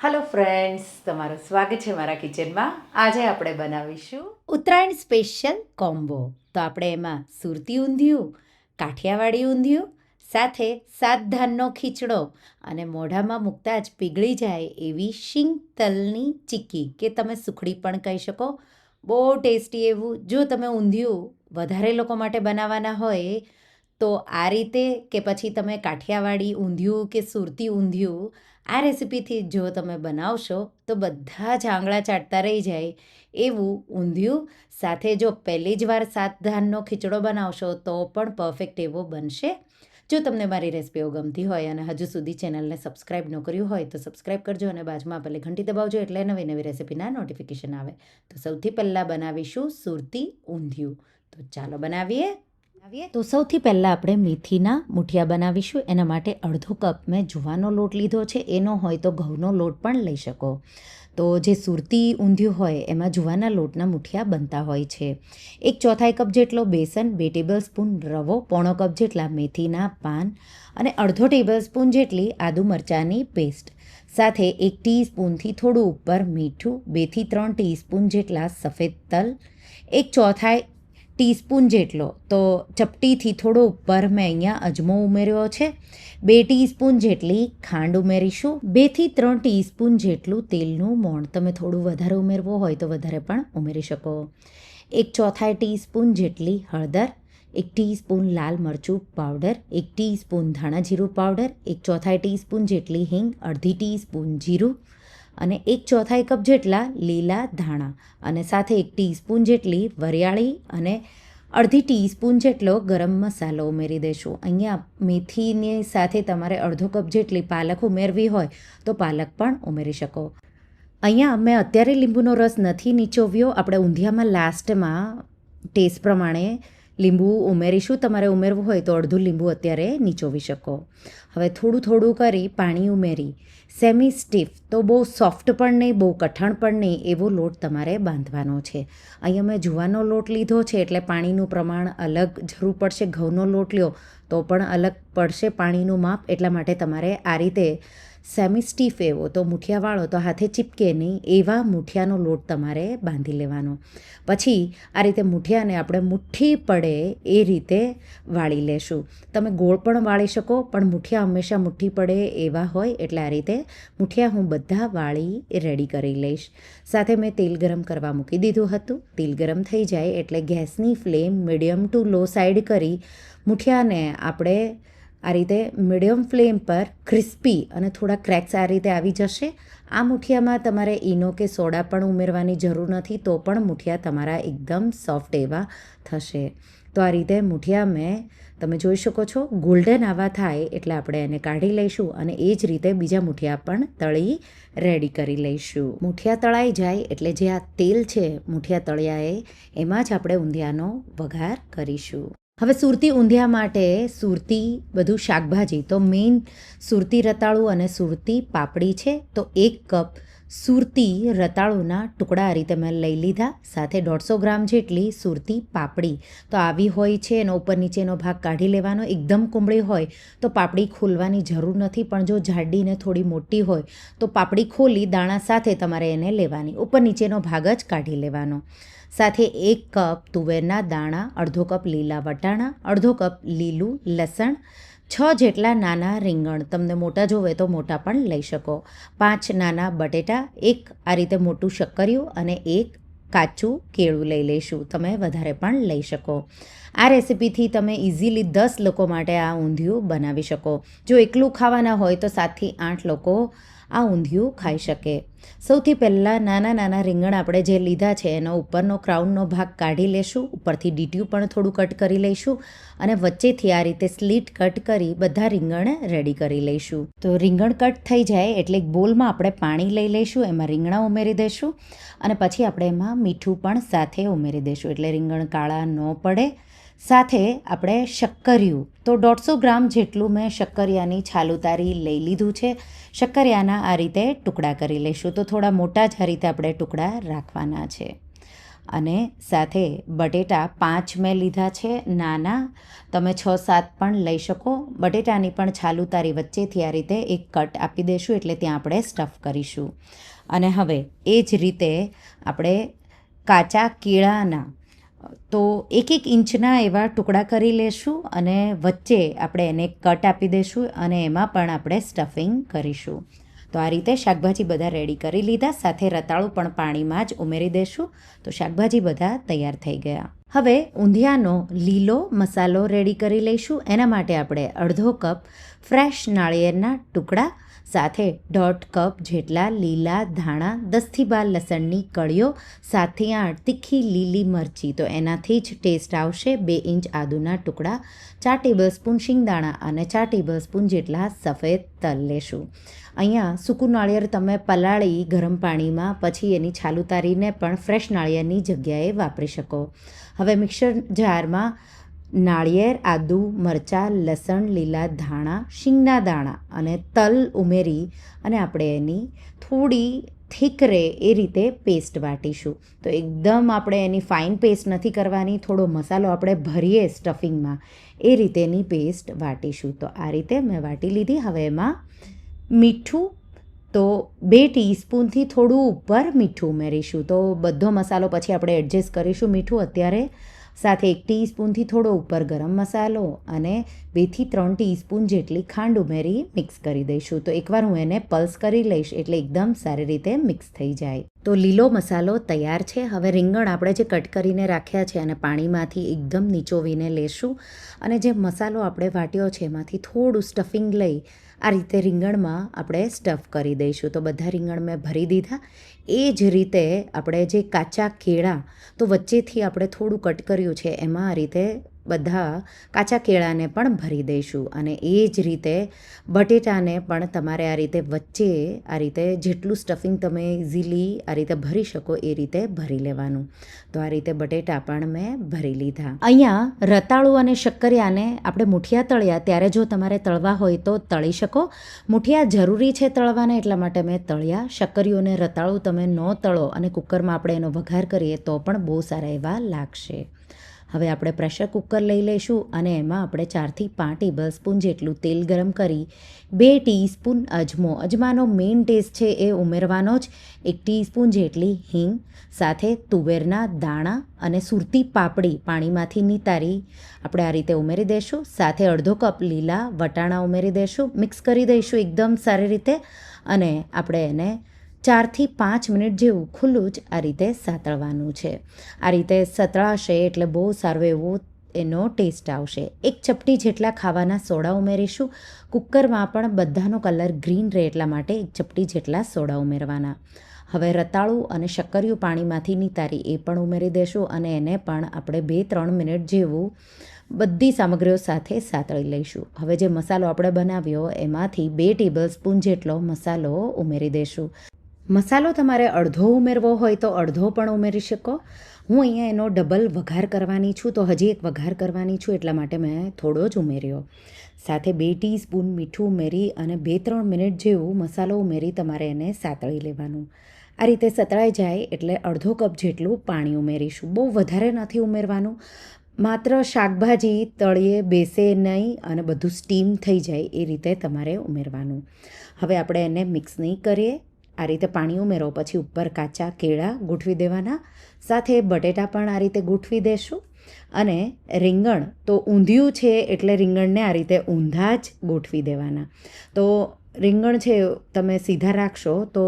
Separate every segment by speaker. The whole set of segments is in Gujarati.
Speaker 1: હેલો ફ્રેન્ડ્સ, તમારું સ્વાગત છે મારા કિચનમાં. આજે આપણે બનાવીશું ઉત્તરાયણ સ્પેશિયલ કોમ્બો. તો આપણે એમાં સુરતી ઊંધિયું, કાઠિયાવાડી ઊંધિયું, સાથે સાત ધાનનો ખીચડો અને મોઢામાં મૂકતા જ પીગળી જાય એવી શીંગ તલની ચીક્કી કે તમે સુખડી પણ કહી શકો. બહુ ટેસ્ટી એવું. જો તમે ઊંધિયું વધારે લોકો માટે બનાવવાના હોય તો આ રીતે, કે પછી તમે કાઠિયાવાડી ઊંધિયું કે સુરતી ઊંધિયું આ રેસીપીથી જો તમે બનાવશો તો બધા જ આંગળા ચાટતા રહી જાય એવું ઊંધિયું. સાથે જો પહેલી જ વાર સાત ધાનનો ખીચડો બનાવશો તો પણ પરફેક્ટ એવો બનશે. જો તમને મારી રેસીપીઓ ગમતી હોય અને હજુ સુધી ચેનલને સબસ્ક્રાઈબ ન કર્યું હોય તો સબસ્ક્રાઈબ કરજો અને બાજુમાં પેલી ઘંટી દબાવજો એટલે નવી નવી રેસીપીના નોટિફિકેશન આવે. તો સૌથી પહેલાં બનાવીશું સુરતી ઊંધિયું. તો ચાલો બનાવીએ. તો સૌથી પહેલાં આપણે મેથીના મૂઠિયા બનાવીશું. એના માટે અડધો કપ મેં જુવારનો લોટ લીધો છે. એનો હોય તો ઘઉંનો લોટ પણ લઈ શકો. તો જે સુરતી ઊંધિયું હોય એમાં જુવારના લોટના મૂઠિયા બનતા હોય છે. 1/4 કપ જેટલો બેસન, 2 ટેબલસ્પૂન રવો, 1/4 કપ જેટલા મેથીના પાન અને અડધો ટેબલસ્પૂન જેટલી આદુ મરચાંની પેસ્ટ. સાથે 1 ટીસ્પૂનથી થોડું ઉપર મીઠું, 2થી 3 ટીસ્પૂન જેટલા સફેદ તલ, 1/4 ટીસ્પૂન જેટલો, તો ચપટીથી થોડો ઉપર મેં અહીંયા અજમો ઉમેર્યો છે. 2 ટીસ્પૂન જેટલી ખાંડ ઉમેરીશું. 2થી 3 ટીસ્પૂન જેટલું તેલનું મોણ. તમે થોડું વધારે ઉમેરવું હોય તો વધારે પણ ઉમેરી શકો. 1/4 ટીસ્પૂન જેટલી હળદર, 1 ટીસ્પૂન લાલ મરચું પાવડર, 1 ટીસ્પૂન ધાણા જીરું પાવડર, 1/4 ટીસ્પૂન જેટલી હિંગ, અડધી ટીસ્પૂન જીરું અને 1/4 કપ જેટલા લીલા ધાણા અને સાથે 1 ટીસ્પૂન જેટલી વરિયાળી અને અડધી ટીસ્પૂન જેટલો ગરમ મસાલો ઉમેરી દઈશું. અહીંયા મેથીની સાથે તમારે અડધો કપ જેટલી પાલક ઉમેરવી હોય તો પાલક પણ ઉમેરી શકો. અહીંયા મેં અત્યારે લીંબુનો રસ નથી નીચોવ્યો. આપણે ઊંધિયામાં લાસ્ટમાં ટેસ્ટ પ્રમાણે લીંબુ ઉમેરીશું. તમારે ઉમેરવું હોય તો અડધું લીંબુ અત્યારે નીચોવી શકો. હવે થોડું થોડું કરી પાણી ઉમેરી સેમી સ્ટીફ, તો બહુ સોફ્ટ પણ નહીં, બહુ કઠણ પણ નહીં, એવો લોટ તમારે બાંધવાનો છે. અહીંયા મેં જુવારનો લોટ લીધો છે એટલે પાણીનું પ્રમાણ અલગ જરૂર પડશે. ઘઉંનો લોટ લ્યો તો પણ અલગ પડશે પાણીનું માપ. એટલા માટે તમારે આ રીતે સેમી સ્ટીફ એવો, તો મૂઠિયાવાળો તો હાથે ચીપકે નહીં એવા મૂઠિયાનો લોટ તમારે બાંધી લેવાનો. પછી આ રીતે મૂઠિયાને આપણે મુઠ્ઠી પડે એ રીતે વાળી લેશું. તમે ગોળ પણ વાળી શકો, પણ મૂઠિયા હંમેશા મુઠ્ઠી પડે એવા હોય એટલે આ રીતે મૂઠિયા હું બધા વાળી રેડી કરી લઈશ. સાથે મેં તેલ ગરમ કરવા મૂકી દીધું હતું. તેલ ગરમ થઈ જાય એટલે ગેસની ફ્લેમ મીડિયમ ટુ લો સાઈડ કરી મૂઠિયાને આપણે આ રીતે મીડિયમ ફ્લેમ પર ક્રિસ્પી અને થોડા ક્રેક્સ આ રીતે આવી જશે. આ મૂઠિયામાં તમારે ઈનો કે સોડા પણ ઉમેરવાની જરૂર નથી, તો પણ મૂઠિયા તમારા એકદમ સોફ્ટ એવા થશે. તો આ રીતે મૂઠિયા મેં તમે જોઈ શકો છો ગોલ્ડન આવા થાય એટલે આપણે એને કાઢી લઈશું અને એ જ રીતે બીજા મૂઠિયા પણ તળી રેડી કરી લઈશું. મૂઠિયા તળાઈ જાય એટલે જે આ તેલ છે મૂઠિયા તળિયાએ એમાં જ આપણે ઊંધિયાનો વઘાર કરીશું. હવે સુરતી ઊંધિયા માટે સુરતી બધું શાકભાજી, તો મેઇન સુરતી રતાળું અને સુરતી પાપડી છે. તો 1 કપ સુરતી રતાળુના ટુકડા આ રીતે મેં લઈ લીધા. સાથે 150 ગ્રામ જેટલી સુરતી પાપડી, તો આવી હોય છે એનો ઉપર નીચેનો ભાગ કાઢી લેવાનો. એકદમ કુમળી હોય તો પાપડી ખોલવાની જરૂર નથી, પણ જો જાડીને થોડી મોટી હોય તો પાપડી ખોલી દાણા સાથે તમારે એને લેવાની, ઉપર નીચેનો ભાગ જ કાઢી લેવાનો. સાથે 1 કપ તુવેરના દાણા, અડધો કપ લીલા વટાણા, અડધો કપ લીલું લસણ, 6 જેટલા નાના રીંગણ, તમને મોટા જોવે તો મોટા પણ લઈ શકો, 5 નાના બટેટા, 1 આ રીતે મોટું શક્કરિયું અને 1 કાચું કેળું લઈ લઈશું. તમે વધારે પણ લઈ શકો. આ રેસીપીથી તમે ઇઝીલી 10 લોકો માટે આ ઊંધિયું બનાવી શકો. જો એકલું ખાવાના હોય તો 7થી 8 લોકો આ ઊંધિયું ખાઈ શકે. સૌથી પહેલાં નાના નાના રીંગણ આપણે જે લીધા છે એનો ઉપરનો ક્રાઉનનો ભાગ કાઢી લેશું. ઉપરથી ડીટ્યું પણ થોડું કટ કરી લઈશું અને વચ્ચેથી આ રીતે સ્લીટ કટ કરી બધા રીંગણ રેડી કરી લઈશું. તો રીંગણ કટ થઈ જાય એટલે એક બોલમાં આપણે પાણી લઈ લઈશું, એમાં રીંગણા ઉમેરી દઈશું અને પછી આપણે એમાં મીઠું પણ સાથે ઉમેરી દઈશું એટલે રીંગણ કાળા ન પડે. સાથે આપણે શક્કરિયું, તો 150 ગ્રામ જેટલું મેં શક્કરિયાની છાલ ઉતારી લઈ લીધું છે. શક્કરિયાના આ રીતે ટુકડા કરી લઈશું, તો થોડા મોટા જ આ રીતે આપણે ટુકડા રાખવાના છે. અને સાથે બટેટા 5 મેં લીધા છે નાના, તમે 6-7 પણ લઈ શકો. બટેટાની પણ છાલ ઉતારી વચ્ચેથી આ રીતે એક કટ આપી દઈશું એટલે ત્યાં આપણે સ્ટફ કરીશું. અને હવે એ જ રીતે આપણે કાચા કેળાના તો 1-1 ઇંચના એવા ટુકડા કરી લેશું અને વચ્ચે આપણે એને કટ આપી દઈશું અને એમાં પણ આપણે સ્ટફિંગ કરીશું. તો આ રીતે શાકભાજી બધા રેડી કરી લીધા, સાથે રતાળું પણ પાણીમાં જ ઉમેરી દઈશું. તો શાકભાજી બધા તૈયાર થઈ ગયા. હવે ઊંધિયાનો લીલો મસાલો રેડી કરી લઈશું. એના માટે આપણે અડધો કપ ફ્રેશ નાળિયેરના ટુકડા, સાથે 1.5 કપ જેટલા લીલા ધાણા, 10થી 12 લસણની કળીઓ, 7થી 8 તીખી લીલી મરચી, તો એનાથી જ ટેસ્ટ આવશે. 2 ઇંચ આદુના ટુકડા, 4 ટેબલસ્પૂન શિંગદાણા અને 4 ટેબલસ્પૂન જેટલા સફેદ તલ લેશું. અહીંયા સૂકું નાળિયેર તમે પલાળી ગરમ પાણીમાં પછી એની છાલ ઉતારીને પણ ફ્રેશ નાળિયેરની જગ્યાએ વાપરી શકો. હવે મિક્સર જારમાં નાળિયેર, આદુ, મરચાં, લસણ, લીલા ધાણા, શીંગના દાણા અને તલ ઉમેરી અને આપણે એની થોડી થીક રહે એ રીતે પેસ્ટ વાટીશું. તો એકદમ આપણે એની ફાઇન પેસ્ટ નથી કરવાની, થોડો મસાલો આપણે ભરીએ સ્ટફિંગમાં એ રીતેની પેસ્ટ વાટીશું. તો આ રીતે મેં વાટી લીધી. હવે એમાં મીઠું તો 2 ટીસ્પૂનથી થોડું ઉપર મીઠું ઉમેરીશું. તો બધો મસાલો પછી આપણે એડજસ્ટ કરીશું મીઠું અત્યારે. સાથે 1 ટીસ્પૂનથી થોડો ઉપર ગરમ મસાલો અને 2થી 3 ટીસ્પૂન જેટલી ખાંડ ઉમેરી મિક્સ કરી દઈશું. તો એકવાર હું એને પલ્સ કરી લઈશ એટલે એકદમ સારી રીતે મિક્સ થઈ જાય. તો લીલો મસાલો તૈયાર છે. હવે રીંગણ આપણે જે કટ કરીને રાખ્યા છે અને પાણીમાંથી એકદમ નીચોવીને લેશું અને જે મસાલો આપણે વાટ્યો છે એમાંથી થોડું સ્ટફિંગ લઈ આ રીતે રીંગણમાં આપણે સ્ટફ કરી દઈશું. તો બધા રીંગણ મેં ભરી દીધા. એ જ રીતે આપણે જે કાચા કેળા તો વચ્ચેથી આપણે થોડું કટ કર્યું છે એમાં આ રીતે બધા કાચા કેળાને પણ ભરી દઈશું. અને એ જ રીતે બટેટાને પણ તમારે આ રીતે વચ્ચે આ રીતે જેટલું સ્ટફિંગ તમે ઇઝીલી આ રીતે ભરી શકો એ રીતે ભરી લેવાનું. તો આ રીતે બટેટા પણ મેં ભરી લીધા. અહીંયા રતાળું અને શક્કરિયાને આપણે મુઠિયા તળ્યા ત્યારે જો તમારે તળવા હોય તો તળી શકો. મુઠિયા જરૂરી છે તળવાના એટલા માટે મેં તળ્યા. શક્કરિયું અને રતાળું તમે ન તળો અને કુકરમાં આપણે એનો વઘાર કરીએ તો પણ બહુ સારા એવા લાગશે. હવે આપણે પ્રેશર કુકર લઈ લઈશું અને એમાં આપણે 4થી 5 ટેબલસ્પૂન જેટલું તેલ ગરમ કરી 2 ટીસ્પૂન અજમો, અજમાનો મેઇન ટેસ્ટ છે એ ઉમેરવાનો જ, 1 ટીસ્પૂન જેટલી હિંગ, સાથે તુવેરના દાણા અને સુરતી પાપડી પાણીમાંથી નિતારી આપણે આ રીતે ઉમેરી દઈશું. સાથે અડધો કપ લીલા વટાણા ઉમેરી દઈશું. મિક્સ કરી દઈશું એકદમ સારી રીતે અને આપણે એને 4થી 5 મિનિટ જેવું ખુલ્લું જ આ રીતે સાતળવાનું છે. આ રીતે સતળાશે એટલે બહુ સારો એવો એનો ટેસ્ટ આવશે. 1 ચપટી જેટલા ખાવાના સોડા ઉમેરીશું. કુકરમાં પણ બધાનો કલર ગ્રીન રહે એટલા માટે 1 ચપટી જેટલા સોડા ઉમેરવાના. હવે રતાળું અને શક્કરિયું પાણીમાંથી નિતારી એ પણ ઉમેરી દઈશું અને એને પણ આપણે 2-3 મિનિટ જેવું બધી સામગ્રીઓ સાથે સાતળી લઈશું. હવે જે મસાલો આપણે બનાવ્યો એમાંથી 2 ટેબલસ્પૂન જેટલો મસાલો ઉમેરી દઈશું. મસાલો તમારે અડધો ઉમેરવો હોય તો અડધો પણ ઉમેરી શકો. હું અહીંયા એનો ડબલ વઘાર કરવાની છું તો હજી એક વઘાર કરવાની છું એટલા માટે મેં થોડો જ ઉમેર્યો. સાથે 2 ટીસ્પૂન મીઠું ઉમેરી અને 2-3 મિનિટ જેવું મસાલો ઉમેરી તમારે એને સાતળી લેવાનું. આ રીતે સતળાઈ જાય એટલે અડધો કપ જેટલું પાણી ઉમેરીશું. બહુ વધારે નથી ઉમેરવાનું, માત્ર શાકભાજી તળીએ બેસે નહીં અને બધું સ્ટીમ થઈ જાય એ રીતે તમારે ઉમેરવાનું. હવે આપણે એને મિક્સ નહીં કરીએ. આ રીતે પાણી ઉમેરો પછી ઉપર કાચા કેળા ગોઠવી દેવાના, સાથે બટેટા પણ આ રીતે ગોઠવી દેશું અને રીંગણ તો ઊંધિયું છે એટલે રીંગણને આ રીતે ઊંધા જ ગોઠવી દેવાના. તો રીંગણ છે તમે સીધા રાખશો તો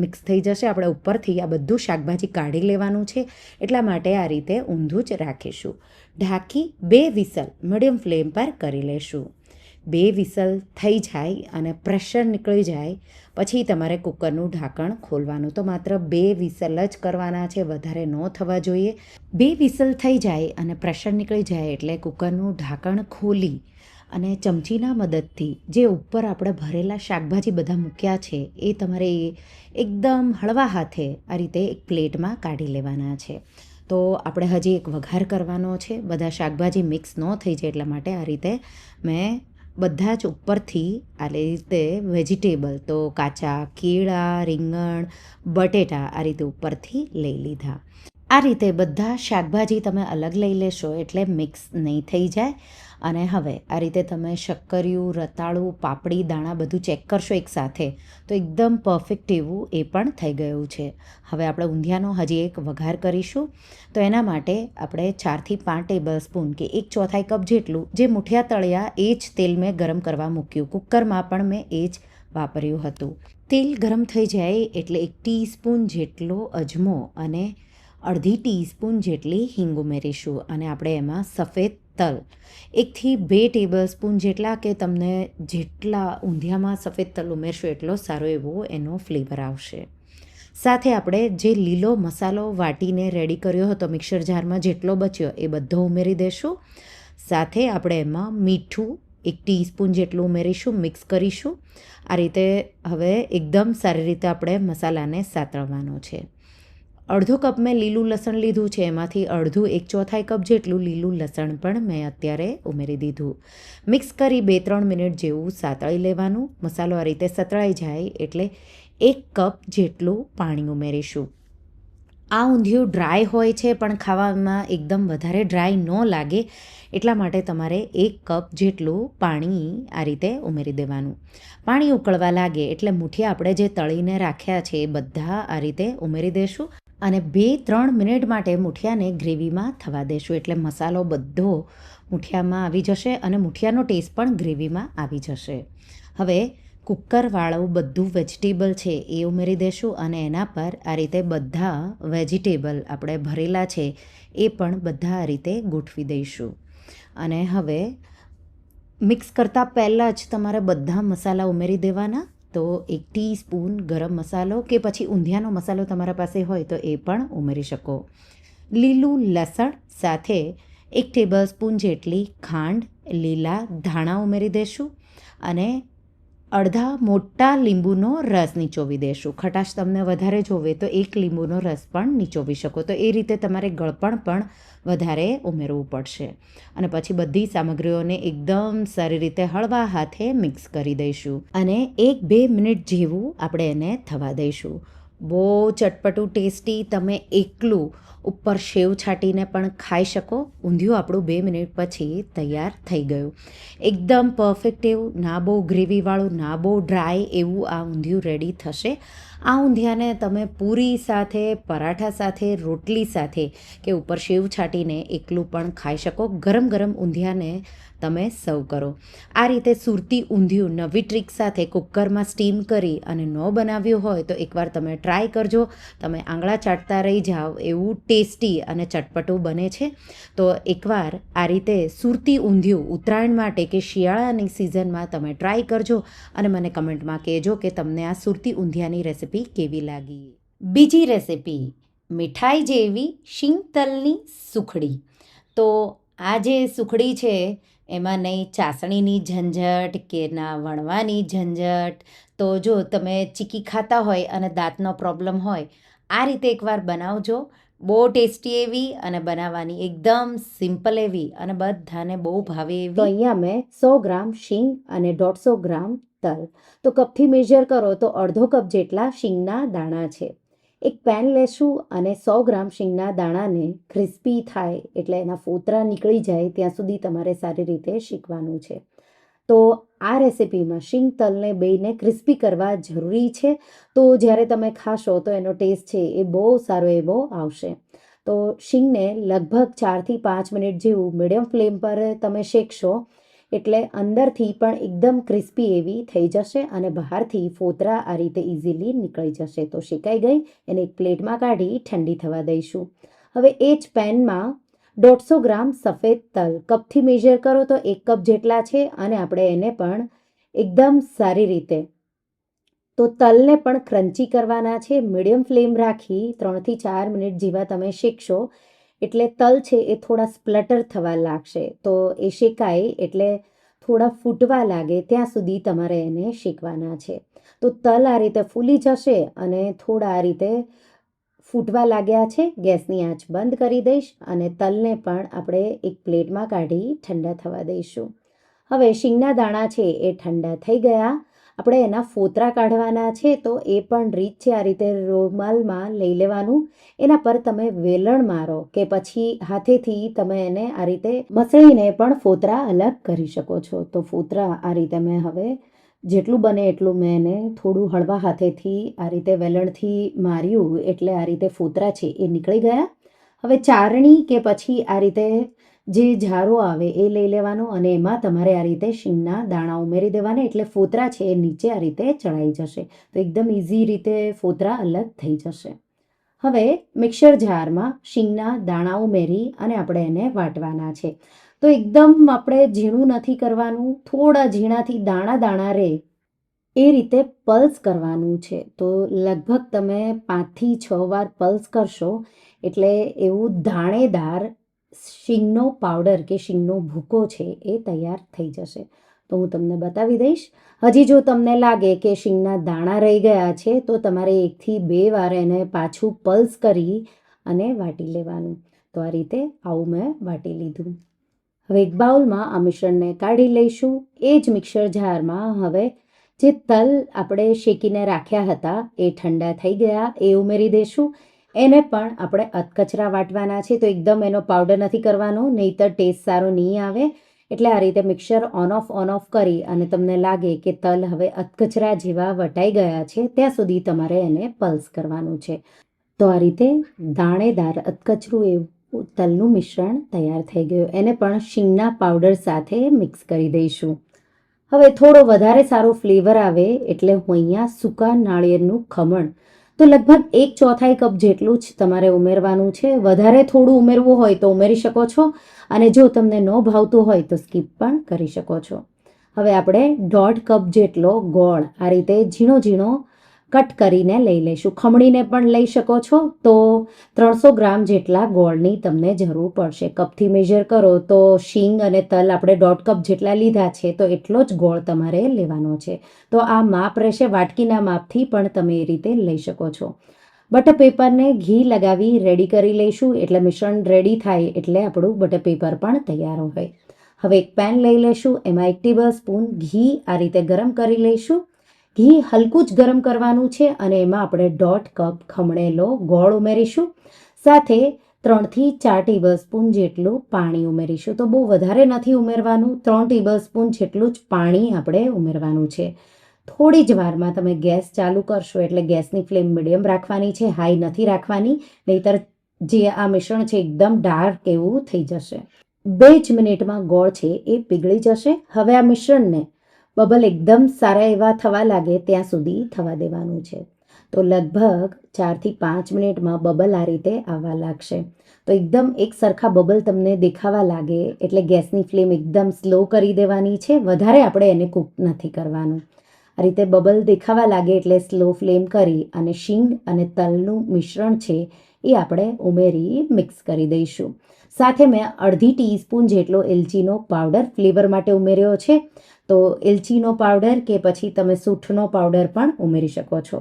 Speaker 1: મિક્સ થઈ જશે. આપણે ઉપરથી આ બધું શાકભાજી કાઢી લેવાનું છે એટલા માટે આ રીતે ઊંધું જ રાખીશું. ઢાંકી 2 વિસલ મીડિયમ ફ્લેમ પર કરી લેશું. 2 વિસલ થઈ જાય અને પ્રેશર નીકળી જાય પછી તમારે કુકરનું ઢાંકણ ખોલવાનું. તો માત્ર 2 વિસલ જ કરવાના છે, વધારે ન થવા જોઈએ. 2 વિસલ થઈ જાય અને પ્રેશર નીકળી જાય એટલે કુકરનું ઢાંકણ ખોલી અને ચમચીના મદદથી જે ઉપર આપણે ભરેલા શાકભાજી બધા મૂક્યા છે એ તમારે એકદમ હળવા હાથે આ રીતે એક પ્લેટમાં કાઢી લેવાના છે. તો આપણે હજી એક વઘાર કરવાનો છે. બધા શાકભાજી મિક્સ ન થઈ જાય એટલા માટે આ રીતે મેં બધા જ ઉપરથી આ રીતે વેજીટેબલ તો કાચા કેળા, રીંગણ, બટેટા આ રીતે ઉપરથી લઈ લીધા. આ રીતે બધા શાકભાજી તમે અલગ લઈ લેશો એટલે મિક્સ નહીં થઈ જાય. અને હવે આ રીતે તમે શક્કરિયું, રતાળું, પાપડી, દાણા બધું ચેક કરશો એકસાથે તો એકદમ પરફેક્ટ એવું એ પણ થઈ ગયું છે. હવે આપણે ઊંધિયાનો હજી એક વઘાર કરીશું. તો એના માટે આપણે 4થી 5 ટેબલ સ્પૂન કે 1/4 કપ જેટલું જે મુઠિયા તળિયા એ જ તેલ મેં ગરમ કરવા મૂક્યું. કુકરમાં પણ મેં એ જ વાપર્યું હતું. તેલ ગરમ થઈ જાય એટલે 1 ટીસ્પૂન જેટલો અજમો અને અડધી ટીસ્પૂન જેટલી હિંગ ઉમેરીશું. અને આપણે એમાં સફેદ તલ 1થી 2 ટેબલ સ્પૂન જેટલા, કે તમને જેટલા ઊંધિયામાં સફેદ તલ ઉમેરશો એટલો સારો એવો એનો ફ્લેવર આવશે. સાથે આપણે જે લીલો મસાલો વાટીને રેડી કર્યો હતો મિક્સર જારમાં, જેટલો બચ્યો એ બધો ઉમેરી દઈશું. સાથે આપણે એમાં મીઠું 1 ટીસ્પૂન જેટલું ઉમેરીશું, મિક્સ કરીશું. આ રીતે હવે એકદમ સારી રીતે આપણે મસાલાને સાતળવાનો છે. અડધો કપ મેં લીલું લસણ લીધું છે, એમાંથી અડધું 1/4 કપ જેટલું લીલું લસણ પણ મેં અત્યારે ઉમેરી દીધું. મિક્સ કરી 2-3 મિનિટ જેવું સાતળી લેવાનું. મસાલો આ રીતે સતળાઈ જાય એટલે 1 કપ જેટલું પાણી ઉમેરીશું. આ ઊંધિયું ડ્રાય હોય છે પણ ખાવામાં એકદમ વધારે ડ્રાય ન લાગે એટલા માટે તમારે 1 કપ જેટલું પાણી આ રીતે ઉમેરી દેવાનું. પાણી ઉકળવા લાગે એટલે મુઠિયા આપણે જે તળીને રાખ્યા છે એ બધા આ રીતે ઉમેરી દઈશું. અને 2-3 મિનિટ માટે મુઠિયાને ગ્રેવીમાં થવા દેશું એટલે મસાલો બધો મુઠિયામાં આવી જશે અને મુઠિયાનો ટેસ્ટ પણ ગ્રેવીમાં આવી જશે. હવે કુકરવાળું બધું વેજીટેબલ છે એ ઉમેરી દઈશું અને એના પર આ રીતે બધા વેજીટેબલ આપણે ભરેલા છે એ પણ બધા આ રીતે ગોઠવી દઈશું. અને હવે મિક્સ કરતાં પહેલાં જ તમારે બધા મસાલા ઉમેરી દેવાના. તો 1 ટીસ્પૂન ગરમ મસાલો કે પછી ઊંધિયાનો મસાલો તમારા પાસે હોય તો એ પણ ઉમેરી શકો. લીલું લસણ સાથે 1 ટેબલ સ્પૂન જેટલી ખાંડ, લીલા ધાણા ઉમેરી દઈશું અને અડધા મોટા લીંબુનો રસ નીચોવી દઈશું. ખટાશ તમને વધારે જોવે તો 1 લીંબુનો રસ પણ નીચોવી શકો. તો એ રીતે તમારે ગળપણ પણ વધારે ઉમેરવું પડશે. અને પછી બધી સામગ્રીઓને એકદમ સારી રીતે હળવા હાથે મિક્સ કરી દઈશું અને 1-2 મિનિટ જેવું આપણે એને થવા દઈશું. બહુ ચટપટું ટેસ્ટી તમે એકલું ઉપર સેવ છાંટીને પણ ખાઈ શકો. ઊંધિયું આપણું 2 મિનિટ પછી તૈયાર થઈ ગયું. એકદમ પરફેક્ટ એવું, ના બહુ ગ્રેવીવાળું ના બહુ ડ્રાય એવું આ ઊંધિયું રેડી થશે. આ ઊંધિયાને તમે પૂરી સાથે, પરાઠા સાથે, રોટલી સાથે કે ઉપર સેવ છાંટીને એકલું પણ ખાઈ શકો. ગરમ ગરમ ઊંધિયાને તમે સર્વ કરો. આ રીતે સુરતી ઊંધિયું નવી ટ્રીક સાથે કુકરમાં સ્ટીમ કરી અને ન બનાવ્યું હોય તો એકવાર તમે ટ્રાય કરજો. તમે આંગળા ચાટતા રહી જાઓ એવું ટેસ્ટી અને ચટપટું બને છે. તો એકવાર આ રીતે સુરતી ઊંધિયું ઉત્તરાયણ માટે કે શિયાળાની સિઝનમાં તમે ટ્રાય કરજો અને મને કમેન્ટમાં કહેજો કે તમને આ સુરતી ઊંધિયાની રેસિપી કેવી લાગી. બીજી રેસિપી મીઠાઈ જેવી શીંગતલની સુખડી. તો આ જે સુખડી છે એમાં નહીં ચાસણીની ઝંઝટ કે ના વણવાની ઝંઝટ. તો જો તમે ચીકી ખાતા હોય અને દાંતનો પ્રોબ્લેમ હોય, આ રીતે એકવાર બનાવજો. બહુ ટેસ્ટી એવી અને બનાવવાની એકદમ સિમ્પલ એવી અને બધાને બહુ ભાવે એવી. તો અહીંયા મેં 100 ગ્રામ શીંગ અને 150 ગ્રામ તલ. તો કપથી મેજર કરો તો અડધો કપ જેટલા શીંગના દાણા છે. એક પેન લેશું અને 100 ગ્રામ શીંગના દાણાને ક્રિસ્પી થાય એટલે એના ફોતરા નીકળી જાય ત્યાં સુધી તમારે સારી રીતે શેકવાનું છે. તો આ રેસિપીમાં શીંગ તલને બેયને ક્રિસ્પી કરવા જરૂરી છે. તો જ્યારે તમે ખાશો તો એનો ટેસ્ટ છે એ બહુ સારો એવો આવશે. તો શીંગને લગભગ 4થી 5 મિનિટ જેવું મીડિયમ ફ્લેમ પર તમે શેકશો એટલે અંદરથી પણ એકદમ ક્રિસ્પી એવી થઈ જશે અને બહારથી ફોતરા આ રીતે ઇઝીલી નીકળી જશે. તો શેકાઈ ગઈ, એને એક પ્લેટમાં કાઢી ઠંડી થવા દઈશું. હવે એ જ પેનમાં 150 ગ્રામ સફેદ તલ, કપથી મેજર કરો તો 1 કપ જેટલા છે અને આપણે એને પણ એકદમ સારી રીતે તો તલને પણ ક્રન્ચી કરવાના છે. મીડિયમ ફ્લેમ રાખી 3થી 4 મિનિટ જેવા તમે શેકશો એટલે તલ છે એ થોડા સ્પ્લટર થવા લાગશે. તો એ શેકાય એટલે થોડા ફૂટવા લાગે ત્યાં સુધી તમારે એને શેકવાના છે. તો તલ આ રીતે ફૂલી જશે અને થોડા આ રીતે ફૂટવા લાગ્યા છે. ગેસની આંચ બંધ કરી દઈશ અને તલને પણ આપણે એક પ્લેટમાં કાઢી ઠંડા થવા દઈશું. હવે શીંગના દાણા છે એ ઠંડા થઈ ગયા. આપણે એના ફોતરા કાઢવાના છે, તો એ પણ રીત છે. આ રીતે રૂમાલમાં લઈ લેવાનું, એના પર તમે વેલણ મારો કે પછી હાથેથી તમે એને આ રીતે મસળીને પણ ફોતરા અલગ કરી શકો છો. તો ફોતરા આ રીતે મેં હવે જેટલું બને એટલું મેં એને થોડું હળવા હાથેથી આ રીતે વેલણથી માર્યું, એટલે આ રીતે ફોતરા છે એ નીકળી ગયા. હવે ચારણી કે પછી આ રીતે જે ઝારો આવે એ લઈ લેવાનો અને એમાં તમારે આ રીતે શીંગના દાણા ઉમેરી દેવાના, એટલે ફોતરા છે એ નીચે આ રીતે ચડાઈ જશે. તો એકદમ ઇઝી રીતે ફોતરા અલગ થઈ જશે. હવે મિક્સર જારમાં શીંગના દાણા ઉમેરી અને આપણે એને વાટવાના છે. તો એકદમ આપણે ઝીણું નથી કરવાનું, થોડા ઝીણાથી દાણા દાણા રહે એ રીતે પલ્સ કરવાનું છે. તો લગભગ તમે 5થી 6 વાર પલ્સ કરશો એટલે એવું દાણેદાર શીંગનો પાવડર કે શીંગનો ભૂકો છે એ તૈયાર થઈ જશે. તો હું તમને બતાવી દઈશ. હજી જો તમને લાગે કે શીંગના દાણા રહી ગયા છે, તો તમારે 1થી 2 વાર એને પાછું પલ્સ કરી અને વાટી લેવાનું. તો આ રીતે આવું મેં વાટી લીધું. હવે એક બાઉલમાં આ મિશ્રણને કાઢી લઈશું. એ જ મિક્સર જારમાં હવે જે તલ આપણે શેકીને રાખ્યા હતા એ ઠંડા થઈ ગયા, એ ઉમેરી દઈશું. એને પણ આપણે અધકચરા વાટવાના છે. તો એકદમ એનો પાવડર નથી કરવાનો, નહીંતર ટેસ્ટ સારો નહીં આવે. એટલે આ રીતે મિક્સર ઓન ઓફ કરી અને તમને લાગે કે તલ હવે અધકચરા જેવા વટાઈ ગયા છે, ત્યાં સુધી તમારે એને પલ્સ કરવાનું છે. તો આ રીતે દાણેદાર અધકચરું એવું તલનું મિશ્રણ તૈયાર થઈ ગયું. એને પણ શીંગના પાવડર સાથે મિક્સ કરી દઈશું. હવે થોડો વધારે સારો ફ્લેવર આવે એટલે હું અહીંયા સૂકા નાળિયેરનું ખમણ, તો લગભગ 1/4 કપ જેટલું જ તમારે ઉમેરવાનું છે. વધારે થોડું ઉમેરવું હોય તો ઉમેરી શકો છો, અને જો તમને ન ભાવતું હોય તો સ્કીપ પણ કરી શકો છો. હવે આપણે 1/2 કપ જેટલો ગોળ આ રીતે ઝીણો ઝીણો કટ કરીને લઈ લઈશું. ખમણીને પણ લઈ શકો છો. તો 300 ગ્રામ જેટલા ગોળની તમને જરૂર પડશે. કપથી મેજર કરો તો શીંગ અને તલ આપણે 1/2 કપ જેટલા લીધા છે, તો એટલો જ ગોળ તમારે લેવાનો છે. તો આ માપ રહેશે, વાટકીના માપથી પણ તમે એ રીતે લઈ શકો છો. બટર પેપરને ઘી લગાવી રેડી કરી લઈશું, એટલે મિશ્રણ રેડી થાય એટલે આપણું બટર પેપર પણ તૈયાર હોય. હવે એક પેન લઈ લઈશું, એમાં 1 ટેબલ સ્પૂન ઘી આ રીતે ગરમ કરી લઈશું. ઘી હલકું જ ગરમ કરવાનું છે અને એમાં આપણે 1/2 કપ ખમણેલો ગોળ ઉમેરીશું. સાથે 3થી 4 ટેબલ સ્પૂન જેટલું પાણી ઉમેરીશું. તો બહુ વધારે નથી ઉમેરવાનું, 3 ટેબલ સ્પૂન જેટલું જ પાણી આપણે ઉમેરવાનું છે. થોડી જ વારમાં તમે ગેસ ચાલુ કરશો, એટલે ગેસની ફ્લેમ મીડિયમ રાખવાની છે, હાઈ નથી રાખવાની, નહીંતર જે આ મિશ્રણ છે એકદમ ડાર્ક એવું થઈ જશે. 2 જ મિનિટમાં ગોળ છે એ પીગળી જશે. હવે આ મિશ્રણને બબલ એકદમ સારા એવા થવા લાગે ત્યાં સુધી થવા દેવાનું છે. તો લગભગ 4થી 5 મિનિટમાં બબલ આ રીતે આવવા લાગશે. તો એકદમ એક સરખા બબલ તમને દેખાવા લાગે એટલે ગેસની ફ્લેમ એકદમ સ્લો કરી દેવાની છે. વધારે આપણે એને કૂક નથી કરવાનું. આ રીતે બબલ દેખાવા લાગે એટલે સ્લો ફ્લેમ કરી અને શીંગ અને તલનું મિશ્રણ છે એ આપણે ઉમેરી મિક્સ કરી દઈશું. સાથે મેં અડધી ટીસ્પૂન જેટલો એલચીનો પાવડર ફ્લેવર માટે ઉમેર્યો છે. તો એલચીનો પાવડર કે પછી તમે સૂંઠનો પાવડર પણ ઉમેરી શકો છો.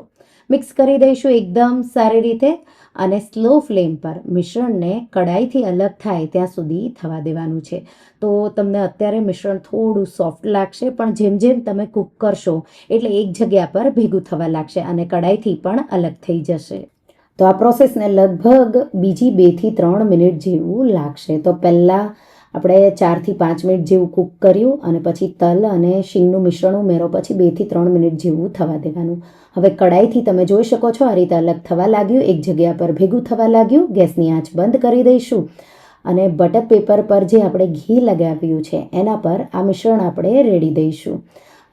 Speaker 1: મિક્સ કરી દઈશું એકદમ સારી રીતે અને સ્લો ફ્લેમ પર મિશ્રણને કડાઈથી અલગ થાય ત્યાં સુધી થવા દેવાનું છે. તો તમને અત્યારે મિશ્રણ થોડું સોફ્ટ લાગશે, પણ જેમ જેમ તમે કૂક કરશો એટલે એક જગ્યા પર ભેગું થવા લાગશે અને કડાઈથી પણ અલગ થઈ જશે. તો આ પ્રોસેસને લગભગ બીજી 2થી 3 મિનિટ જેવું લાગશે. તો પહેલાં આપણે 4થી 5 મિનિટ જેવું કૂક કર્યું અને પછી તલ અને શીંગનું મિશ્રણ ઉમેરો, પછી 2થી 3 મિનિટ જેવું થવા દેવાનું. હવે કડાઈથી તમે જોઈ શકો છો આ રીતે અલગ થવા લાગ્યું, એક જગ્યા પર ભેગું થવા લાગ્યું. ગેસની આંચ બંધ કરી દઈશું અને બટર પેપર પર જે આપણે ઘી લગાવ્યું છે એના પર આ મિશ્રણ આપણે રેડી દઈશું.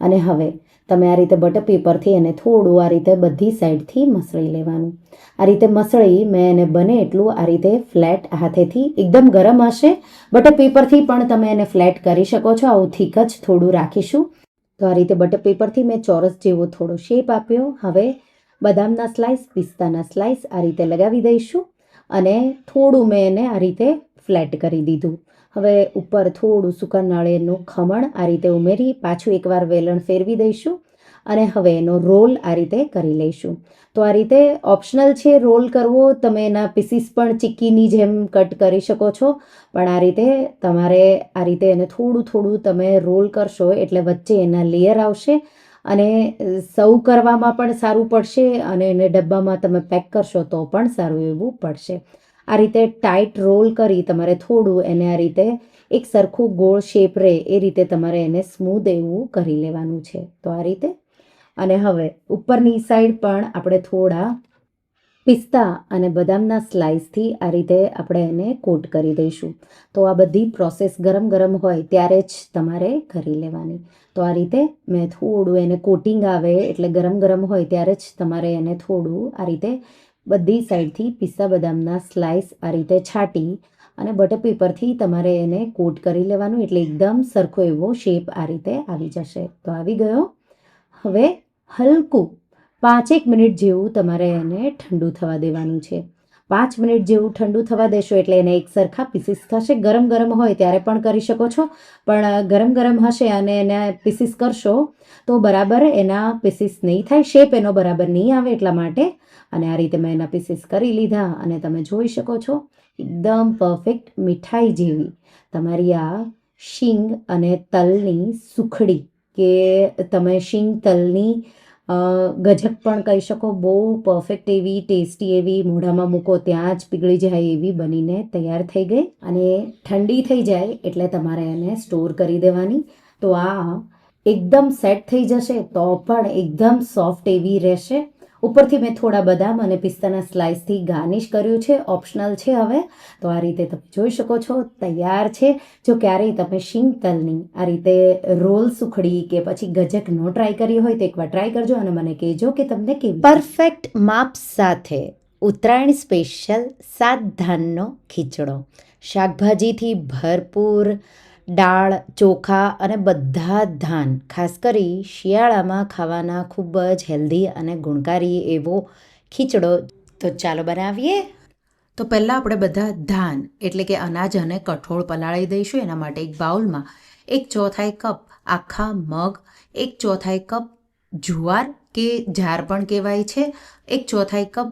Speaker 1: અને હવે તમે આ રીતે બટર પેપરથી એને થોડું આ રીતે બધી સાઈડથી મસળી લેવાનું. આ રીતે મસળી મેં એને બને એટલું આ રીતે ફ્લેટ હાથેથી, એકદમ ગરમ હશે, બટર પેપરથી પણ તમે એને ફ્લેટ કરી શકો છો. આવું થીક જ થોડું રાખીશું. તો આ રીતે બટર પેપરથી મેં ચોરસ જેવો થોડો શેપ આપ્યો. હવે બદામના સ્લાઇસ, પિસ્તાના સ્લાઇસ આ રીતે લગાવી દઈશું અને થોડું મેં એને આ રીતે ફ્લેટ કરી દીધું. હવે ઉપર થોડું સૂકા નાળિયેરનું ખમણ આ રીતે ઉમેરી પાછું એકવાર વેલણ ફેરવી દઈશું અને હવે એનો રોલ આ રીતે કરી લઈશું. તો આ રીતે ઓપ્શનલ છે રોલ કરવો, તમે એના પીસીસ પણ ચીક્કીની જેમ કટ કરી શકો છો, પણ આ રીતે તમારે આ રીતે એને થોડું થોડું તમે રોલ કરશો એટલે વચ્ચે એના લેયર આવશે અને સર્વ કરવામાં પણ સારું પડશે અને એને ડબ્બામાં તમે પેક કરશો તો પણ સારું એવું પડશે. આ રીતે ટાઈટ રોલ કરી તમારે થોડું એને આ રીતે એક સરખું ગોળ શેપ રહે એ રીતે તમારે એને સ્મૂધ એવું કરી લેવાનું છે. તો આ રીતે. અને હવે ઉપરની સાઈડ પણ આપણે થોડા પિસ્તા અને બદામના સ્લાઇસથી આ રીતે આપણે એને કોટ કરી દઈશું. તો આ બધી પ્રોસેસ ગરમ ગરમ હોય ત્યારે જ તમારે કરી લેવાની. તો આ રીતે મેં થોડું એને કોટિંગ આવે એટલે ગરમ ગરમ હોય ત્યારે જ તમારે એને થોડું આ રીતે બધી સાઈડથી પિસ્તા બદામના સ્લાઇસ આ રીતે છાંટી અને બટર પેપરથી તમારે એને કોટ કરી લેવાનું એટલે એકદમ સરખો એવો શેપ આ રીતે આવી જશે. તો આવી ગયો. હવે હલકું 5 મિનિટ જેવું તમારે એને ઠંડુ થવા દેવાનું છે. 5 મિનિટ જેવું ઠંડુ થવા દેશો એટલે એને એક સરખા પીસીસ થશે. ગરમ ગરમ હોય ત્યારે પણ કરી શકો છો, પણ ગરમ ગરમ હશે અને એને પીસીસ કરશો તો બરાબર એના પીસીસ નહીં થાય, શેપ એનો બરાબર નહીં આવે એટલા માટે. અને આ રીતે મેં એના પીસીસ કરી લીધા અને તમે જોઈ શકો છો એકદમ પરફેક્ટ મીઠાઈ જેવી તમારી આ શીંગ અને તલની સુખડી કે તમે શીંગ તલની ગજક પણ કહી શકો. બહુ પરફેક્ટ એવી ટેસ્ટી એવી મોઢામાં મૂકો ત્યાં જ પીગળી જાય એવી બનીને તૈયાર થઈ ગઈ. અને ઠંડી થઈ જાય એટલે તમારે એને સ્ટોર કરી દેવાની. તો આ એકદમ સેટ થઈ જશે તો પણ એકદમ સોફ્ટ એવી રહેશે. ઉપરથી મેં થોડા બદામ અને પિસ્તાના સ્લાઇસથી ગાર્નિશ કર્યું છે, ઓપ્શનલ છે. હવે તો આ રીતે તમે જોઈ શકો છો તૈયાર છે. જો ક્યારેય તમે શીંગ તલની આ રીતે રોલ સુખડી કે પછી ગજક નો ટ્રાય કરી હોય તો એકવાર ટ્રાય કરજો અને મને કહેજો કે તમને કેવી. પરફેક્ટ માપ સાથે ઉત્તરાયણ સ્પેશિયલ 7 ધાનનો ખીચડો, શાકભાજીથી ભરપૂર, દાળ, ચોખા અને બધા ધાન, ખાસ કરી શિયાળામાં ખાવાના ખૂબ જ હેલ્ધી અને ગુણકારી એવો ખીચડો. તો ચાલો બનાવીએ. તો પહેલાં આપણે બધા ધાન એટલે કે અનાજ અને કઠોળ પલાળી દઈશું. એના માટે એક બાઉલમાં 1/4 કપ આખા મગ, 1/4 કપ જુવાર કે જાર પણ કહેવાય છે, 1/4 કપ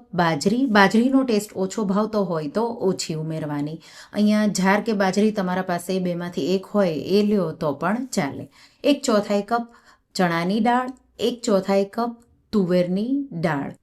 Speaker 1: બાજરીનો ટેસ્ટ ઓછો ભાવતો હોય તો ઓછી ઉમેરવાની. અહીંયા જાર કે બાજરી તમારા પાસે બેમાંથી એક હોય એ લ્યો તો પણ ચાલે. 1/4 કપ ચણાની દાળ, 1/4 કપ તુવેરની દાળ.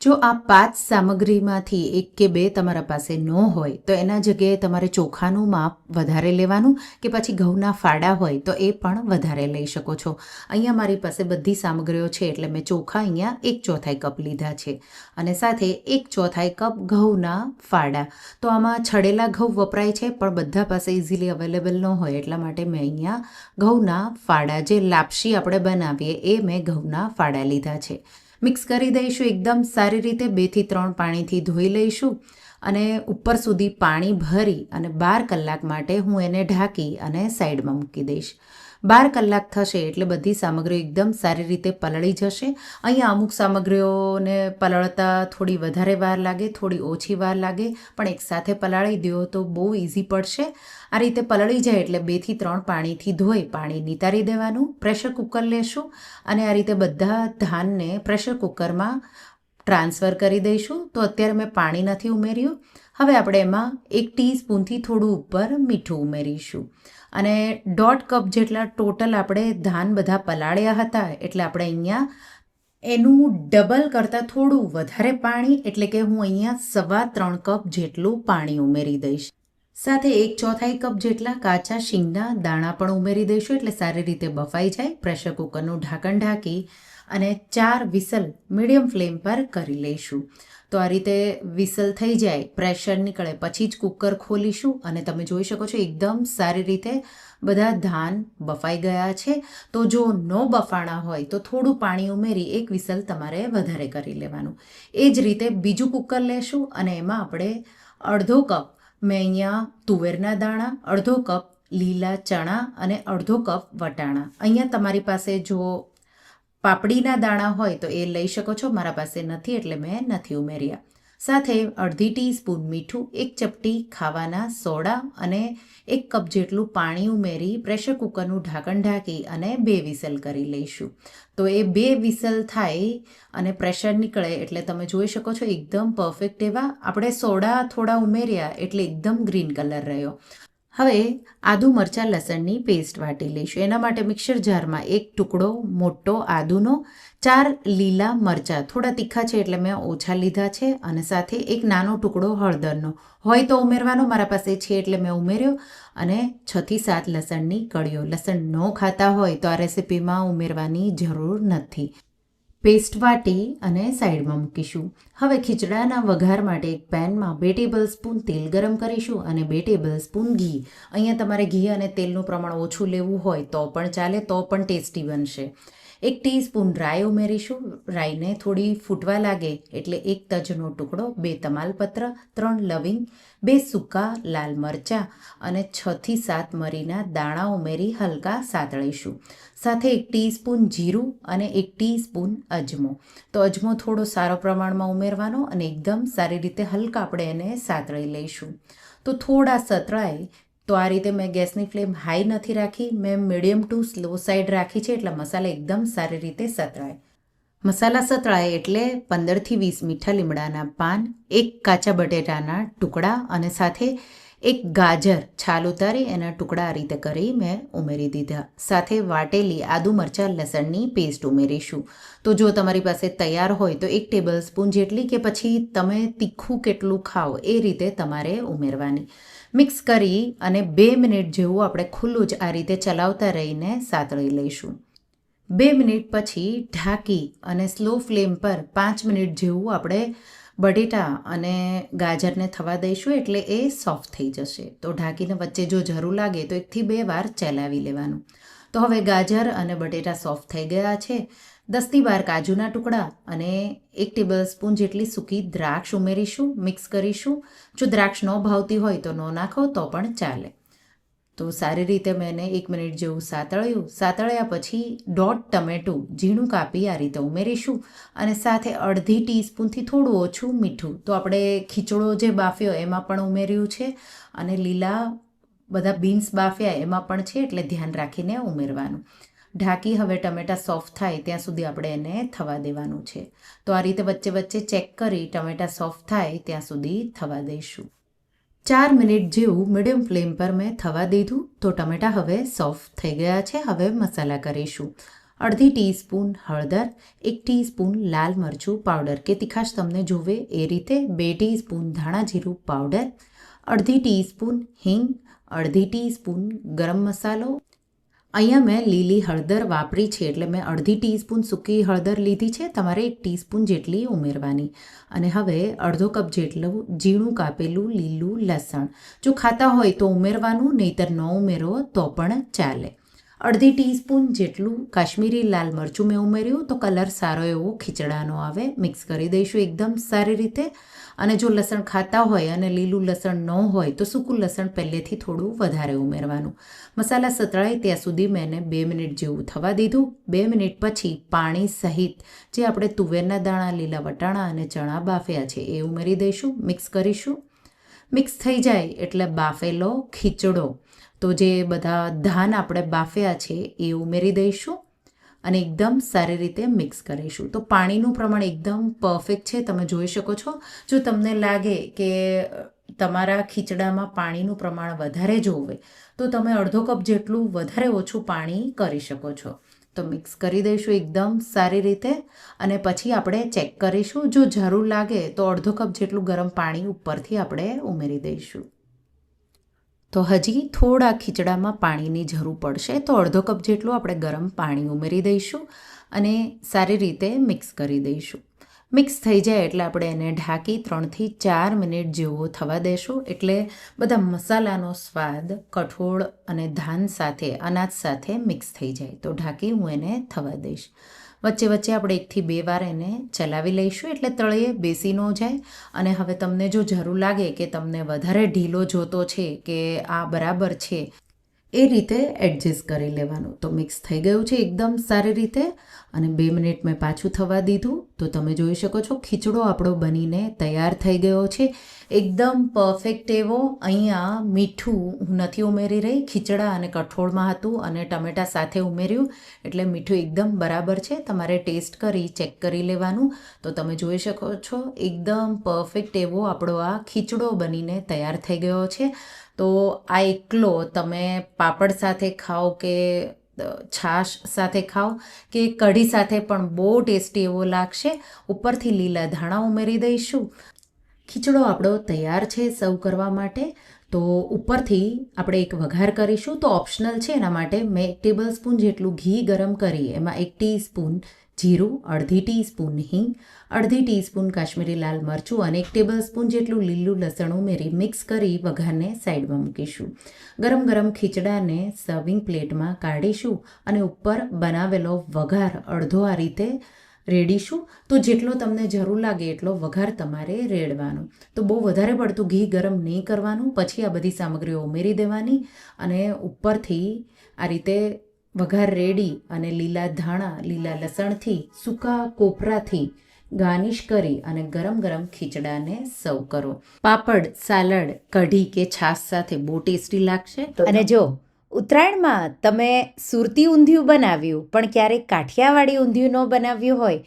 Speaker 1: જો આ 5 સામગ્રીમાંથી 1 કે 2 તમારા પાસે ન હોય તો એના જગ્યાએ તમારે ચોખાનું માપ વધારે લેવાનું કે પછી ઘઉંના ફાડા હોય તો એ પણ વધારે લઈ શકો છો. અહીંયા મારી પાસે બધી સામગ્રીઓ છે એટલે મેં ચોખા અહીંયા 1/4 કપ લીધા છે અને સાથે 1/4 કપ ઘઉંના ફાડા. તો આમાં છડેલા ઘઉં વપરાય છે પણ બધા પાસે ઇઝીલી અવેલેબલ ન હોય એટલા માટે મેં અહીંયા ઘઉંના ફાડા, જે લાપસી આપણે બનાવીએ એ મેં ઘઉંના ફાડા લીધા છે. મિક્સ કરી દઈશું એકદમ સારી રીતે. 2 થી 3 પાણીથી ધોઈ લઈશું અને ઉપર સુધી પાણી ભરી અને 12 કલાક માટે હું એને ઢાંકી અને સાઈડમાં મૂકી દઈશ. 12 કલાક થશે એટલે બધી સામગ્રીઓ એકદમ સારી રીતે પલળી જશે. અહીંયા અમુક સામગ્રીઓને પલળતા થોડી વધારે વાર લાગે, થોડી ઓછી વાર લાગે, પણ એકસાથે પલાળી દો તો બહુ ઇઝી પડશે. આ રીતે પલળી જાય એટલે 2 થી 3 પાણીથી ધોઈ પાણી નિતારી દેવાનું. પ્રેશર કુકર લેશું અને આ રીતે બધા ધાનને પ્રેશર કુકરમાં ટ્રાન્સફર કરી દઈશું. તો અત્યારે મેં પાણી નથી ઉમેર્યું. હવે આપણે એમાં 1 ટીસ્પૂનથી થોડું ઉપર મીઠું ઉમેરીશું અને 1.5 કપ જેટલા ટોટલ આપણે ધાન બધા પલાળ્યા હતા એટલે આપણે અહીંયા એનું ડબલ કરતાં થોડું વધારે પાણી એટલે કે હું અહીંયા 3.25 કપ જેટલું પાણી ઉમેરી દઈશ. સાથે 1/4 કપ જેટલા કાચા શીંગના દાણા પણ ઉમેરી દઈશું એટલે સારી રીતે બફાઈ જાય. પ્રેશર કુકરનું ઢાંકણ ઢાંકી અને 4 વિસલ મીડિયમ ફ્લેમ પર કરી લઈશું. તો આ રીતે વિસલ થઈ જાય, પ્રેશર નીકળે પછી જ કુકર ખોલીશું અને તમે જોઈ શકો છો એકદમ સારી રીતે બધા ધાન બફાઈ ગયા છે. તો જો ન બફાણા હોય તો થોડું પાણી ઉમેરી 1 વિસલ તમારે વધારે કરી લેવાનું. એ જ રીતે બીજું કુકર લેશું અને એમાં આપણે 1/2 કપ મેં અહીંયા તુવેરના દાણા, 1/2 કપ લીલા ચણા અને 1/2 કપ વટાણા. અહીંયા તમારી પાસે જો પાપડીના દાણા હોય તો એ લઈ શકો છો, મારા પાસે નથી એટલે મેં નથી ઉમેર્યા. સાથે 1/2 ટીસ્પૂન મીઠું, 1 ચપટી ખાવાના સોડા અને 1 કપ જેટલું પાણી ઉમેરી પ્રેશર કુકરનું ઢાંકણ ઢાંકી અને 2 વિસલ કરી લઈશું. તો એ 2 વિસલ થાય અને પ્રેશર નીકળે એટલે તમે જોઈ શકો છો એકદમ પરફેક્ટ એવા આપણે સોડા થોડા ઉમેર્યા એટલે એકદમ ગ્રીન કલર રહ્યો. હવે આદુ મરચાં લસણની પેસ્ટ વાટી લઈશું. એના માટે મિક્સર જારમાં એક ટુકડો મોટો આદુનો, 4 લીલા મરચાં, થોડા તીખા છે એટલે મેં ઓછા લીધા છે, અને સાથે એક નાનો ટુકડો હળદરનો, હોય તો ઉમેરવાનો, મારા પાસે છે એટલે મેં ઉમેર્યો, અને 6 થી 7 લસણની કળીઓ. લસણ ન ખાતા હોય તો આ રેસિપીમાં ઉમેરવાની જરૂર નથી. પેસ્ટ વાટી અને સાઈડમાં મૂકીશું. હવે ખીચડાના વઘાર માટે એક પેનમાં 2 ટેબલસ્પૂન તેલ ગરમ કરીશું અને 2 ટેબલસ્પૂન ઘી. અહીંયા તમારે ઘી અને તેલનું પ્રમાણ ઓછું લેવું હોય તો પણ ચાલે, તો પણ ટેસ્ટી બનશે. 1 ટીસ્પૂન રાઈ ઉમેરીશું. રાઈને થોડી ફૂટવા લાગે એટલે 1 તજનો ટુકડો, 2 તમાલપત્ર, 3 લવિંગ, 2 સૂકા લાલ મરચાં અને 6 થી 7 મરીના દાણા ઉમેરી હલકા સાતળીશું. સાથે 1 ટીસ્પૂન જીરું અને 1 ટીસ્પૂન અજમો. તો અજમો થોડો સારો પ્રમાણમાં ઉમેરવાનો અને એકદમ સારી રીતે હલકા આપણે એને સાતળી લઈશું. તો થોડા સતળાય તો આ રીતે મેં ગેસની ફ્લેમ હાઈ નથી રાખી, મેં મીડિયમ ટુ સ્લો સાઈડ રાખી છે, એટલે મસાલા એકદમ સારી રીતે સતળાય. મસાલા સતળાય એટલે 15થી 20 મીઠા લીમડાના પાન, 1 કાચા બટેટાના ટુકડા અને સાથે 1 ગાજર છાલ ઉતારી એના ટુકડા આ રીતે કરી મેં ઉમેરી દીધા. સાથે વાટેલી આદુ મરચાં લસણની પેસ્ટ ઉમેરીશું. તો જો તમારી પાસે તૈયાર હોય તો 1 ટેબલસ્પૂન જેટલી, કે પછી તમે તીખું કેટલું ખાઓ એ રીતે તમારે ઉમેરવાની. મિક્સ કરી અને 2 મિનિટ જેવું આપણે ખુલ્લું જ આ રીતે ચલાવતા રહીને સાતળી લઈશું. 2 મિનિટ પછી ઢાંકી અને સ્લો ફ્લેમ પર 5 મિનિટ જેવું આપણે બટેટા અને ગાજરને થવા દઈશું, એટલે એ સોફ્ટ થઈ જશે. તો ઢાંકીને વચ્ચે જો જરૂર લાગે તો 1 થી 2 વાર ચલાવી લેવાનું. તો હવે ગાજર અને બટેટા સોફ્ટ થઈ ગયા છે. 10 થી 12 કાજુના ટુકડા અને 1 ટેબલસ્પૂન જેટલી સૂકી દ્રાક્ષ ઉમેરીશું. મિક્સ કરીશું. જો દ્રાક્ષ ન ભાવતી હોય તો ન નાખો તો પણ ચાલે. તો સારી રીતે મેં 1 મિનિટ જેવું સાતળ્યું. સાતળ્યા પછી 1/2 ટમેટું ઝીણું કાપી આ રીતે ઉમેરીશું, અને સાથે 1/2 ટીસ્પૂનથી થોડું ઓછું મીઠું. તો આપણે ખીચડો જે બાફ્યો એમાં પણ ઉમેર્યું છે, અને લીલા બધા બીન્સ બાફ્યા એમાં પણ છે, એટલે ધ્યાન રાખીને ઉમેરવાનું. ઢાંકી હવે ટમેટાં સોફ્ટ થાય ત્યાં સુધી આપણે એને થવા દેવાનું છે. તો આ રીતે વચ્ચે વચ્ચે ચેક કરી ટમેટાં સોફ્ટ થાય ત્યાં સુધી થવા દઈશું. 4 મિનિટ જેવું મીડિયમ ફ્લેમ પર મેં થવા દીધું. તો ટમેટાં હવે સોફ્ટ થઈ ગયા છે. હવે મસાલા કરીશું. 1/2 ટીસ્પૂન હળદર, 1 ટીસ્પૂન લાલ મરચું પાવડર, કે તીખાશ તમને જોવે એ રીતે, 2 ટીસ્પૂન ધાણા જીરું પાવડર, 1/2 ટીસ્પૂન હિંગ, 1/2 ટીસ્પૂન ગરમ મસાલો. અહીંયા મેં લીલી હળદર વાપરી છે, એટલે મેં 1/2 ટીસ્પૂન સૂકી હળદર લીધી છે. તમારે 1 ટીસ્પૂન જેટલી ઉમેરવાની. અને હવે અડધો કપ જેટલું ઝીણું કાપેલું લીલું લસણ. જો ખાતા હોય તો ઉમેરવાનું, નહીંતર ન ઉમેરો તો પણ ચાલે. 1/2 ટીસ્પૂન જેટલું કાશ્મીરી લાલ મરચું મેં ઉમેર્યું, તો કલર સારો એવો ખીચડાનો આવે. મિક્સ કરી દઈશું એકદમ સારી રીતે. અને જો લસણ ખાતા હોય અને લીલું લસણ ન હોય તો સૂકું લસણ પહેલેથી થોડું વધારે ઉમેરવાનું. મસાલા સતળાય ત્યાં સુધી મેં 2 મિનિટ જેવું થવા દીધું. 2 મિનિટ પછી પાણી સહિત જે આપણે તુવેરના દાણા, લીલા વટાણા અને ચણા બાફ્યા છે એ ઉમેરી દઈશું. મિક્સ કરીશું. મિક્સ થઈ જાય એટલે બાફેલો ખીચડો, તો જે બધા ધાન આપણે બાફ્યા છે એ ઉમેરી દઈશું અને એકદમ સારી રીતે મિક્સ કરીશું. તો પાણીનું પ્રમાણ એકદમ પરફેક્ટ છે, તમે જોઈ શકો છો. જો તમને લાગે કે તમારા ખીચડામાં પાણીનું પ્રમાણ વધારે જોવે તો તમે અડધો કપ જેટલું વધારે ઓછું પાણી કરી શકો છો. તો મિક્સ કરી દઈશું એકદમ સારી રીતે, અને પછી આપણે ચેક કરીશું. જો જરૂર લાગે તો અડધો કપ જેટલું ગરમ પાણી ઉપરથી આપણે ઉમેરી દઈશું. તો હજી થોડા ખીચડામાં પાણીની જરૂર પડશે, તો અડધો કપ જેટલું આપણે ગરમ પાણી ઉમેરી દઈશું અને સારી રીતે મિક્સ કરી દઈશું. મિક્સ થઈ જાય એટલે આપણે એને ઢાંકી 3 થી 4 મિનિટ જેવો થવા દેશું, એટલે બધા મસાલાનો સ્વાદ કઠોળ અને ધાન સાથે, અનાજ સાથે મિક્સ થઈ જાય. તો ઢાંકી હું એને થવા દઈશ. વચ્ચે વચ્ચે આપણે 1 થી 2 વાર એને ચલાવી લઈશું, એટલે તળિયે બેસી ન જાય. અને હવે તમને જો જરૂર લાગે કે તમને વધારે ઢીલો જોતો છે કે આ બરાબર છે, એ રીતે એડજસ્ટ કરી લેવાનું. તો મિક્સ થઈ ગયું છે એકદમ સારી રીતે. અને 2 મિનિટ મેં પાછું થવા દીધું તો તમે જોઈ શકો છો ખીચડો આપણો બનીને તૈયાર થઈ ગયો છે. એકદમ પરફેક્ટ એવો. અહીંયા મીઠું હું નથી ઉમેરી રહી, ખીચડા અને કઠોળમાં હતું અને ટમેટા સાથે ઉમેર્યું એટલે મીઠું એકદમ બરાબર છે. તમારે ટેસ્ટ કરી ચેક કરી લેવાનું. તો તમે જોઈ શકો છો એકદમ પરફેક્ટ એવો આપણો આ ખીચડો બનીને તૈયાર થઈ ગયો છે. તો આ એકલો તમે પાપડ સાથે ખાઓ કે છાશ સાથે ખાઓ કે કઢી સાથે પણ બહુ ટેસ્ટી એવો લાગશે. ઉપરથી લીલા ધાણા ઉમેરી દઈશું. ખીચડો આપણો તૈયાર છે સર્વ કરવા માટે. તો ઉપરથી આપણે એક વઘાર કરીશું તો ઓપ્શનલ છે, એના માટે મેં 1 ટેબલ સ્પૂન જેટલું ઘી ગરમ કરી એમાં 1 ટીસ્પૂન જીરું, 1/2 ટીસ્પૂન હિંગ, 1/2 ટીસ્પૂન કાશ્મીરી લાલ મરચું અને 1 ટેબલ સ્પૂન જેટલું લીલું લસણ ઉમેરી મિક્સ કરી વઘારને સાઈડમાં મૂકીશું. ગરમ ગરમ ખીચડાને સર્વિંગ પ્લેટમાં કાઢીશું અને ઉપર બનાવેલો વઘાર અડધો આ રીતે રેડીશું. તો જેટલો તમને જરૂર લાગે એટલો વઘાર તમારે રેડવાનો. તો બહુ વધારે પડતું ઘી ગરમ નહીં કરવાનું. પછી આ બધી સામગ્રીઓ ઉમેરી દેવાની અને ઉપરથી આ રીતે વઘાર રેડી અને લીલા ધાણા, લીલા લસણથી, સૂકા કોપરાથી ગાર્નિશ કરી અને ગરમ ગરમ ખીચડાને સર્વ કરો. પાપડ, સાલડ, કઢી કે છાશ સાથે બહુ ટેસ્ટી લાગશે. અને જો ઉત્તરાયણમાં તમે સુરતી ઊંધિયું બનાવ્યું પણ ક્યારેક કાઠિયાવાડી ઊંધિયું ન બનાવ્યું હોય,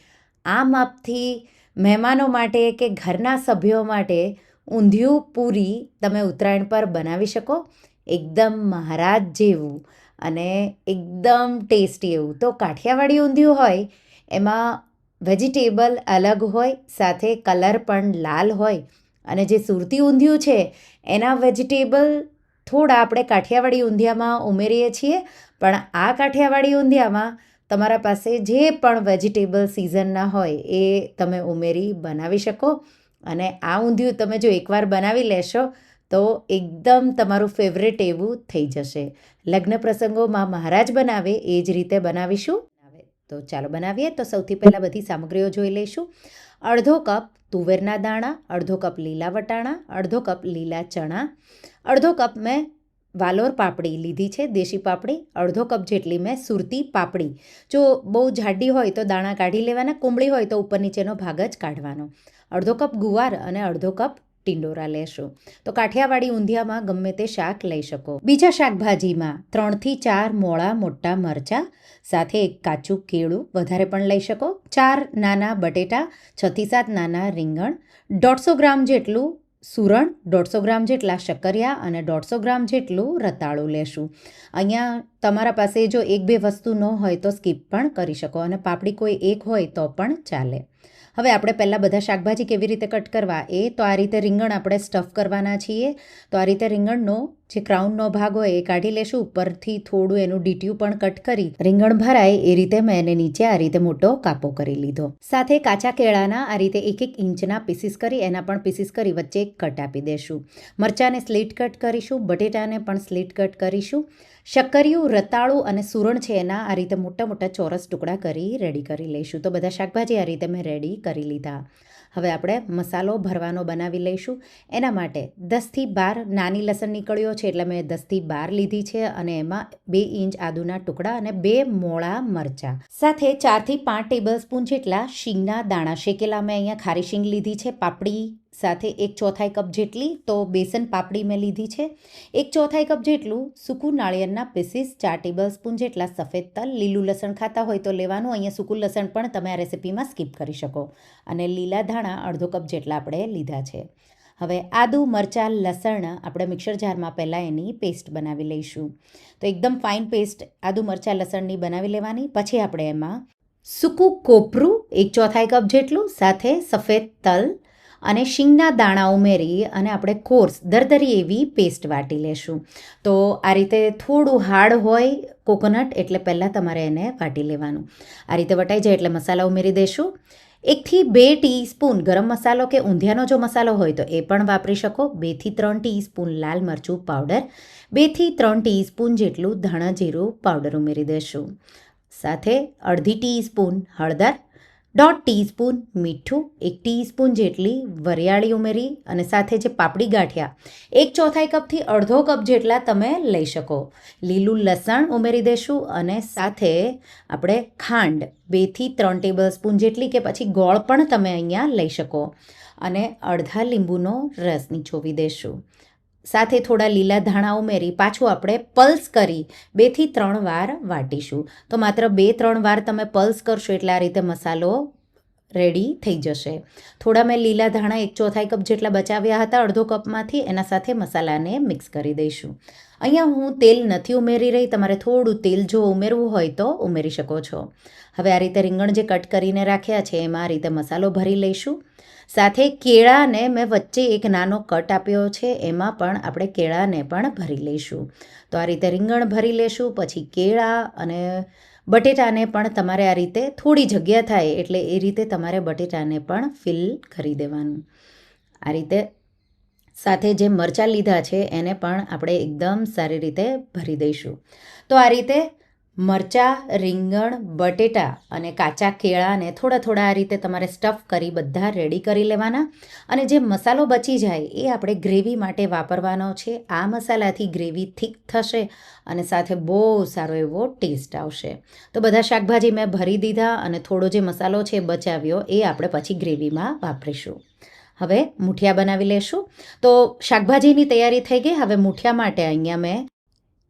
Speaker 1: આ માપથી મહેમાનો માટે કે ઘરના સભ્યો માટે ઊંધિયું પૂરી તમે ઉત્તરાયણ પર બનાવી શકો. એકદમ મહારાજ જેવું અને એકદમ ટેસ્ટી એવું. તો કાઠિયાવાડી ઊંધિયું હોય એમાં વેજીટેબલ અલગ હોય, સાથે કલર પણ લાલ હોય. અને જે સુરતી ઊંધિયું છે એના વેજીટેબલ થોડા આપણે કાઠિયાવાડી ઊંધિયામાં ઉમેરીએ છીએ, પણ આ કાઠિયાવાડી ઊંધિયામાં તમારા પાસે જે પણ વેજીટેબલ સિઝનના હોય એ તમે ઉમેરી બનાવી શકો. અને આ ઊંધિયું તમે જો એકવાર બનાવી લેશો તો એકદમ તમારું ફેવરેટ એવું થઈ જશે. લગ્ન પ્રસંગોમાં મહારાજ બનાવે એ જ રીતે બનાવીશું. તો ચાલો બનાવીએ. તો સૌથી પહેલાં બધી સામગ્રીઓ જોઈ લઈશું. 1/2 કપ તુવેરના દાણા, 1/2 કપ લીલા વટાણા, 1/2 કપ લીલા ચણા, 1/2 કપ મેં વાલોર પાપડી લીધી છે, દેશી પાપડી, 1/2 કપ જેટલી મેં સુરતી પાપડી. જો બહુ જાડી હોય તો દાણા કાઢી લેવાના, કુંબળી હોય તો ઉપર નીચેનો ભાગ જ કાઢવાનો. 1/2 કપ ગુવાર અને 1/2 કપ ટિંડોરા લેશો. તો કાઠિયાવાડી ઊંધિયામાં ગમે તે શાક લઈ શકો. બીજા શાકભાજીમાં 3 થી 4 મોળા મોટા મરચાં, સાથે એક કાચું કેળું વધારે પણ લઈ શકો, 4 નાના બટેટા, 6 થી 7 નાના રીંગણ, 150 ગ્રામ જેટલું સુરણ, 150 ગ્રામ જેટલા શક્કરિયા અને 150 ગ્રામ જેટલું રતાળું લેશું. અહીંયા તમારા પાસે જો 1-2 વસ્તુ ન હોય તો સ્કીપ પણ કરી શકો અને પાપડી કોઈ એક હોય તો પણ ચાલે. હવે આપણે પહેલાં બધા શાકભાજી કેવી રીતે કટ કરવા એ તો આ રીતે રીંગણ આપણે સ્ટફ કરવાના છીએ. તો આ રીતે રીંગણનો જે ક્રાઉનનો ભાગ હોય એ કાઢી લેશું. ઉપરથી થોડું એનું ડીટ્યું પણ કટ કરી રીંગણ ભરાય એ રીતે મેં એને નીચે આ રીતે મોટો કાપો કરી લીધો. સાથે કાચા કેળાના આ રીતે 1-1 ઇંચના પીસીસ કરી એના પણ પીસીસ કરી વચ્ચે એક કટ આપી દેશું. મરચાંને સ્લીટ કટ કરીશું, બટેટાને પણ સ્લીટ કટ કરીશું. શક્કરિયું, રતાળું અને સુરણ છે એના આ રીતે મોટા મોટા ચોરસ ટુકડા કરી રેડી કરી લઈશું. તો બધા શાકભાજી આ રીતે મેં રેડી કરી લીધા. હવે આપણે મસાલો ભરવાનો બનાવી લઈશું. એના માટે 10 થી 12 નાની લસણની કળીઓ છે એટલે મેં 10 થી 12 લીધી છે અને એમાં 2 ઇંચ આદુના ટુકડા અને 2 મોળા મરચાં, સાથે 4 થી 5 ટેબલ સ્પૂન જેટલા શીંગના દાણા શેકેલા મેં અહીંયા ખારી શીંગ લીધી છે. પાપડી સાથે 1/4 કપ જેટલી તો બેસન પાપડી મેં લીધી છે. 1/4 કપ જેટલું સૂકું નાળિયેરના પીસીસ, 4 ટેબલ સ્પૂન જેટલા સફેદ તલ, લીલું લસણ ખાતા હોય તો લેવાનું, અહીંયા સૂકું લસણ પણ તમે આ રેસીપીમાં સ્કીપ કરી શકો. અને લીલા ધાણા 1/2 કપ જેટલા આપણે લીધા છે. હવે આદુ, મરચાં, લસણ આપણે મિક્સર જારમાં પહેલાં એની પેસ્ટ બનાવી લઈશું. તો એકદમ ફાઇન પેસ્ટ આદુ, મરચાં, લસણની બનાવી લેવાની. પછી આપણે એમાં સૂકું કોપરું 1/4 કપ જેટલું, સાથે સફેદ તલ અને શીંગના દાણા ઉમેરી અને આપણે કોર્સ દરદરી એવી પેસ્ટ વાટી લેશું. તો આ રીતે થોડું હાર્ડ હોય કોકોનટ એટલે પહેલાં તમારે એને વાટી લેવાનું. આ રીતે વટાઈ જાય એટલે મસાલા ઉમેરી દઈશું. 1 થી 2 ટીસ્પૂન ગરમ મસાલો કે ઊંધિયાનો જો મસાલો હોય તો એ પણ વાપરી શકો. 2 થી 3 ટીસ્પૂન લાલ મરચું પાવડર, 2 થી 3 ટીસ્પૂન જેટલું ધાણા જીરું પાવડર ઉમેરી દઈશું. સાથે 1/2 ટીસ્પૂન હળદર, 1.5 ટીસ્પૂન મીઠું, 1 ટીસ્પૂન જેટલી વરિયાળી ઉમેરી અને સાથે જે પાપડી ગાંઠિયા 1/4 કપથી અડધો કપ જેટલા તમે લઈ શકો. લીલું લસણ ઉમેરી દઈશું અને સાથે આપણે ખાંડ 2 થી 3 ટેબલ સ્પૂન જેટલી કે પછી ગોળ પણ તમે અહીંયા લઈ શકો અને અડધા લીંબુનો રસ નીચોવી દઈશું. સાથે થોડા લીલા ધાણા ઉમેરી પાછું આપણે પલ્સ કરી 2 થી 3 વાર વાટીશું. તો માત્ર 2-3 વાર તમે પલ્સ કરશો એટલે આ રીતે મસાલો રેડી થઈ જશે. થોડા મેં લીલા ધાણા 1/4 કપ જેટલા બચાવ્યા હતા અડધો કપમાંથી, એના સાથે મસાલાને મિક્સ કરી દઈશું. અહીંયા હું તેલ નથી ઉમેરી રહી, તમારે થોડું તેલ જો ઉમેરવું હોય તો ઉમેરી શકો છો. હવે આ રીતે રીંગણ જે કટ કરીને રાખ્યા છે એમાં આ રીતે મસાલો ભરી લઈશું. સાથે કેળાને મેં વચ્ચે એક નાનો કટ આપ્યો છે, એમાં પણ આપણે કેળાને પણ ભરી લઈશું. તો આ રીતે રીંગણ ભરી લઈશું, પછી કેળા અને બટેટાને પણ તમારે આ રીતે થોડી જગ્યા થાય એટલે એ રીતે તમારે બટેટાને પણ ફિલ કરી દેવાનું. આ રીતે સાથે જે મરચાં લીધા છે એને પણ આપણે એકદમ સારી રીતે ભરી દઈશું. તો આ રીતે મરચાં, રીંગણ, બટેટા અને કાચા કેળાને થોડા આ રીતે તમારે સ્ટફ કરી બધા રેડી કરી લેવાના. અને જે મસાલો બચી જાય એ આપણે ગ્રેવી માટે વાપરવાનો છે. આ મસાલાથી ગ્રેવી થીક થશે અને સાથે બહુ સારો એવો ટેસ્ટ આવશે. તો બધા શાકભાજી મેં ભરી દીધા અને થોડો જે મસાલો છે બચાવ્યો એ આપણે પછી ગ્રેવીમાં વાપરીશું. હવે મૂઠિયા બનાવી લેશું. તો શાકભાજીની તૈયારી થઈ ગઈ. હવે મૂઠિયા માટે અહીંયા મેં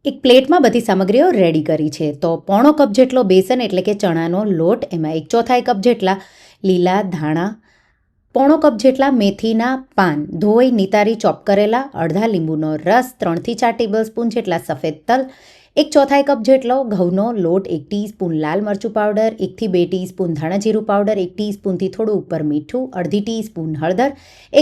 Speaker 1: એક પ્લેટમાં બધી સામગ્રીઓ રેડી કરી છે. તો 1/4 કપ જેટલો બેસન એટલે કે ચણાનો લોટ, એમાં 1/4 કપ જેટલા લીલા ધાણા, 1/4 કપ જેટલા મેથીના પાન ધોઈ નિતારી ચોપ કરેલા, અડધા લીંબુનો રસ, 3 થી 4 ટેબલ સ્પૂન જેટલા સફેદ તલ, 1/4 કપ જેટલો ઘઉંનો લોટ, 1 ટીસ્પૂન લાલ મરચું પાવડર, 1 થી 2 ટીસ્પૂન ધાણા જીરું પાવડર, 1 ટીસ્પૂનથી થોડું ઉપર મીઠું, અડધી ટીસ્પૂન હળદર,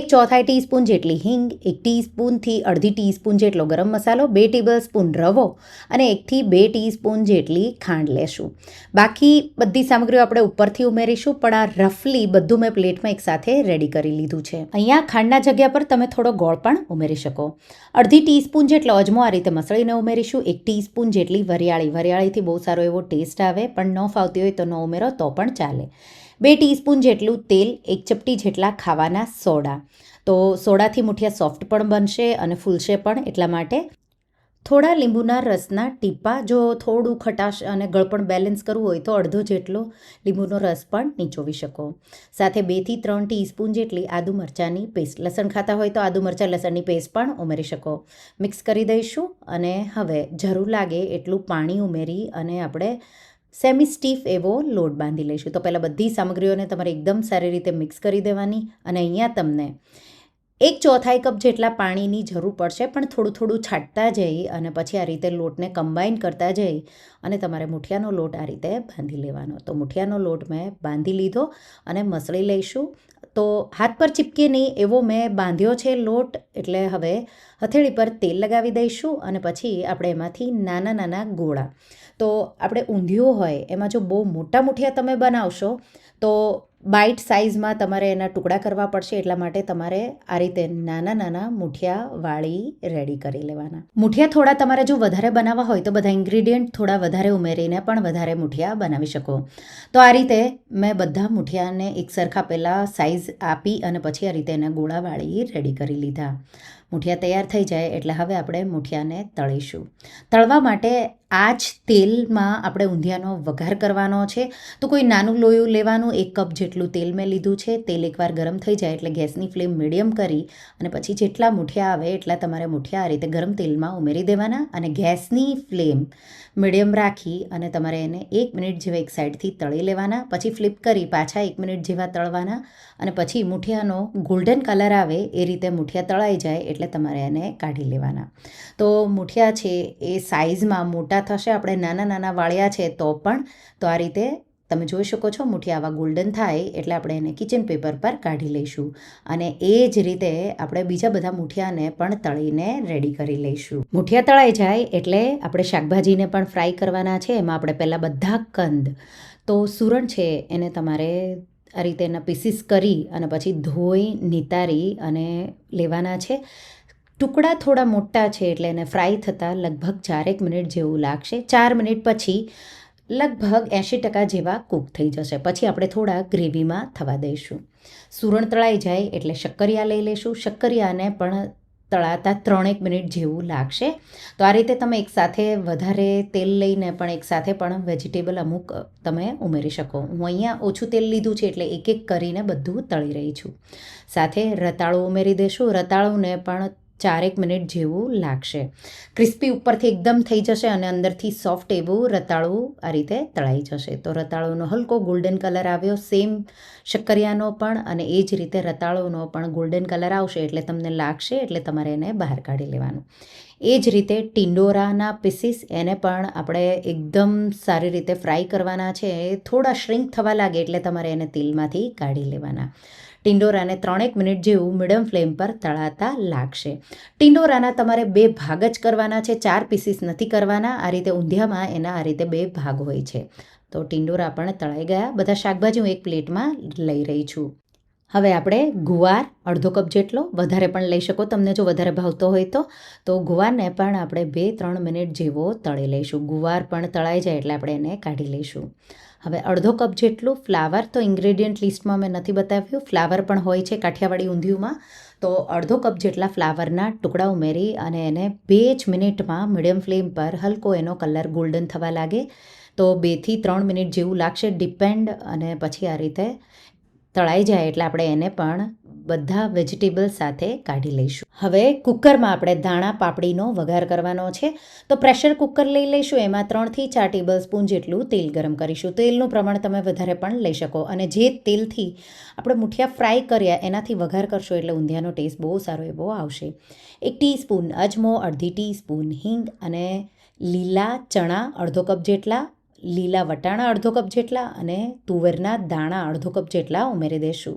Speaker 1: 1/4 ટીસ્પૂન જેટલી હિંગ, 1 ટીસ્પૂનથી અડધી ટીસ્પૂન જેટલો ગરમ મસાલો, 2 ટેબલ સ્પૂન રવો અને 1 થી 2 ટીસ્પૂન જેટલી ખાંડ લેશું. બાકી બધી સામગ્રીઓ આપણે ઉપરથી ઉમેરીશું, પણ આ રફલી બધું મેં પ્લેટમાં એકસાથે રેડી કરી લીધું છે. અહીંયા ખાંડના જગ્યા પર તમે થોડો ગોળ પણ ઉમેરી શકો. અડધી ટીસ્પૂન જેટલો અજમો આ રીતે મસળીને ઉમેરીશું. 1 ટીસ્પૂન જેટલી વરિયાળીથી બહુ સારો એવો ટેસ્ટ આવે, પણ ન ફાવતી હોય તો ન ઉમેરો તો પણ ચાલે. 2 ટીસ્પૂન જેટલું તેલ, 1 ચપટી જેટલા ખાવાના સોડા. તો સોડાથી મૂઠિયા સોફ્ટ પણ બનશે અને ફૂલશે પણ, એટલા માટે થોડા લીંબુના રસના ટીપા, જો થોડું ખટાશ અને ગળપણ બેલેન્સ કરવું હોય તો અડધો જેટલો લીંબુનો રસ પણ નીચોવી શકો. સાથે 2 થી 3 ટીસ્પૂન જેટલી આદુ મરચાંની પેસ્ટ, લસણ ખાતા હોય તો આદુ મરચાં લસણની પેસ્ટ પણ ઉમેરી શકો. મિક્સ કરી દઈશું અને હવે જરૂર લાગે એટલું પાણી ઉમેરી અને આપણે સેમી સ્ટીફ એવો લોટ બાંધી લઈશું. તો પહેલાં બધી સામગ્રીઓને તમારે એકદમ સારી રીતે મિક્સ કરી દેવાની અને અહીંયા તમને 1/4 કપ જેટલા પાણીની જરૂર પડશે, પણ થોડું છાંટતા જઈ અને પછી આ રીતે લોટને કમ્બાઈન કરતા જઈ અને તમારે મૂઠિયાનો લોટ આ રીતે બાંધી લેવાનો. તો મૂઠિયાનો લોટ મેં બાંધી લીધો અને મસળી લઈશું. તો હાથ પર ચીપકે નહીં એવો મેં બાંધ્યો છે લોટ, એટલે હવે હથેળી પર તેલ લગાવી દઈશું અને પછી આપણે એમાંથી નાના ગોળા, તો આપણે ઊંધિયું હોય એમાં જો બહુ મોટા મૂઠિયા તમે બનાવશો તો બાઇટ સાઇઝમાં તમારે એના ટુકડા કરવા પડશે, એટલા માટે તમારે આ રીતે નાના મૂઠિયા વાળી રેડી કરી લેવાના. મૂઠિયા થોડા તમારે જો વધારે બનાવવા હોય તો બધા ઇન્ગ્રીડિયન્ટ થોડા વધારે ઉમેરીને પણ વધારે મૂઠિયા બનાવી શકો. તો આ રીતે મેં બધા મૂઠિયાને એક સરખા પહેલાં સાઇઝ આપી અને પછી આ રીતે એના ગોળા વાળી રેડી કરી લીધા. મૂઠિયા તૈયાર થઈ જાય એટલે હવે આપણે મૂઠિયાને તળીશું. તળવા માટે આ જ તેલમાં આપણે ઊંધિયાનો વઘાર કરવાનો છે. તો કોઈ નાનું લોયું લેવાનું, 1 કપ જેટલું તેલ મેં લીધું છે. તેલ એકવાર ગરમ થઈ જાય એટલે ગેસની ફ્લેમ મીડિયમ કરી અને પછી જેટલા મૂઠિયા આવે એટલા તમારે મૂઠિયા આ રીતે ગરમ તેલમાં ઉમેરી દેવાના અને ગેસની ફ્લેમ મીડિયમ રાખી અને તમારે એને 1 મિનિટ જેવા એક સાઈડથી તળી લેવાના. પછી ફ્લિપ કરી પાછા 1 મિનિટ જેવા તળવાના અને પછી મૂઠિયાનો ગોલ્ડન કલર આવે એ રીતે મૂઠિયા તળાઈ જાય એટલે તમારે એને કાઢી લેવાના. તો મૂઠિયા છે એ સાઇઝમાં મોટા થશે, આપણે નાના વાળ્યા છે તો પણ. તો આ રીતે તમે જોઈ શકો છો મૂઠિયા આવા ગોલ્ડન થાય એટલે આપણે એને કિચન પેપર પર કાઢી લઈશું અને એ જ રીતે આપણે બીજા બધા મૂઠિયાને પણ તળીને રેડી કરી લઈશું. મૂઠિયા તળાઈ જાય એટલે આપણે શાકભાજીને પણ ફ્રાય કરવાના છે. એમાં આપણે પહેલાં બધા કંદ, તો સૂરણ છે એને તમારે આ રીતે એના પીસીસ કરી અને પછી ધોઈ નિતારી અને લેવાના છે. ટુકડા થોડા મોટા છે એટલે એને ફ્રાય થતાં લગભગ 4 મિનિટ જેવું લાગશે. 4 મિનિટ પછી લગભગ 80% જેવા કૂક થઈ જશે. પછી આપણે થોડા ગ્રેવીમાં થવા દઈશું. સૂરણ તળાઈ જાય એટલે શક્કરિયા લઈ લઈશું. શક્કરિયાને પણ તળાતા 3-1 મિનિટ જેવું લાગશે. તો આ રીતે તમે એકસાથે વધારે તેલ લઈને પણ એકસાથે પણ વેજીટેબલ અમુક તમે ઉમેરી શકો. હું અહીંયા ઓછું તેલ લીધું છે એટલે એક એક કરીને બધું તળી રહી છું. સાથે રતાળું ઉમેરી દઈશું. રતાળુંને પણ 4-1 મિનિટ જેવું લાગશે. ક્રિસ્પી ઉપરથી એકદમ થઈ જશે અને અંદરથી સોફ્ટ એવું રતાળું આ રીતે તળાઈ જશે. તો રતાળુનો હલકો ગોલ્ડન કલર આવ્યો, સેમ શક્કરિયાનો પણ, અને એ જ રીતે રતાળુનો પણ ગોલ્ડન કલર આવશે એટલે તમને લાગશે એટલે તમારે એને બહાર કાઢી લેવાનું. એ જ રીતે ટિંડોરાના પીસીસ, એને પણ આપણે એકદમ સારી રીતે ફ્રાય કરવાના છે. થોડા શ્રિંક થવા લાગે એટલે તમારે એને તેલમાંથી કાઢી લેવાના. ટિંડોરાને 3-1 મિનિટ જેવું મીડિયમ ફ્લેમ પર તળાતા લાગશે. ટિંડોરાના તમારે 2 ભાગ જ કરવાના છે, 4 પીસીસ નથી કરવાના. આ રીતે ઊંધિયામાં એના આ રીતે 2 ભાગ હોય છે. તો ટિંડોરા પણ તળાઈ ગયા. બધા શાકભાજી હું એક પ્લેટમાં લઈ રહી છું. હવે આપણે ગુવાર અડધો કપ જેટલો, વધારે પણ લઈ શકો તમને જો વધારે ભાવતો હોય તો ગુવારને પણ આપણે 2-3 મિનિટ જેવો તળી લઈશું. ગુવાર પણ તળાઈ જાય એટલે આપણે એને કાઢી લઈશું. હવે અડધો કપ જેટલું ફ્લાવર, તો ઇન્ગ્રેડિયન્ટ લિસ્ટમાં મેં નથી બતાવ્યું, ફ્લાવર પણ હોય છે કાઠિયાવાડી ઊંધિયુંમાં. તો અડધો કપ જેટલા ફ્લાવરના ટુકડા ઉમેરી અને એને 2 જ મિનિટમાં મીડિયમ ફ્લેમ પર હલકો એનો કલર ગોલ્ડન થવા લાગે તો 2-3 મિનિટ જેવું લાગશે, ડિપેન્ડ. અને પછી આ રીતે તળાઈ જાય એટલે આપણે એને પણ બધા વેજીટેબલ સાથે કાઢી લઈશું. હવે કુકરમાં આપણે દાણા પાપડીનો વઘાર કરવાનો છે. તો પ્રેશર કુકર લઈ લઈશું. એમાં 3-4 ટેબલ સ્પૂન જેટલું તેલ ગરમ કરીશું. તેલનું પ્રમાણ તમે વધારે પણ લઈ શકો. અને જે તેલથી આપણે મુઠિયા ફ્રાય કર્યા એનાથી વઘાર કરશો એટલે ઊંધિયાનો ટેસ્ટ બહુ સારો એવો આવશે. 1 ટીસ્પૂન અજમો, અડધી ટીસ્પૂન હિંગ અને લીલા ચણા અડધો કપ જેટલા, લીલા વટાણા અડધો કપ જેટલા અને તુવેરના દાણા અડધો કપ જેટલા ઉમેરી દઈશું.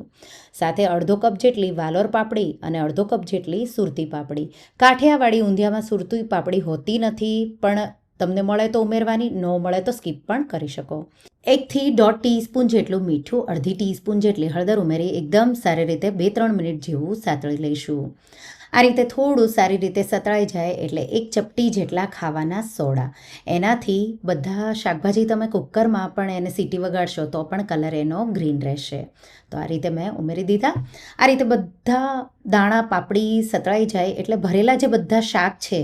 Speaker 1: સાથે અડધો કપ જેટલી વાલોર પાપડી અને અડધો કપ જેટલી સુરતી પાપડી. કાઠિયાવાડી ઊંધિયામાં સુરતી પાપડી હોતી નથી, પણ તમને મળે તો ઉમેરવાની, ન મળે તો સ્કીપ પણ કરી શકો. 1-1.5 ટીસ્પૂન જેટલું મીઠું, અડધી ટીસ્પૂન જેટલી હળદર ઉમેરી એકદમ સારી રીતે 2-3 મિનિટ જેવું સાતળી લઈશું. આ રીતે થોડું સારી રીતે સતળાઈ જાય એટલે 1 ચપટી જેટલા ખાવાના સોડા. એનાથી બધા શાકભાજી તમે કુકરમાં પણ એને સીટી વગાડશો તો પણ કલર એનો ગ્રીન રહેશે. તો આ રીતે મેં ઉમેરી દીધા. આ રીતે બધા દાણા પાપડી સતળાઈ જાય એટલે ભરેલા જે બધા શાક છે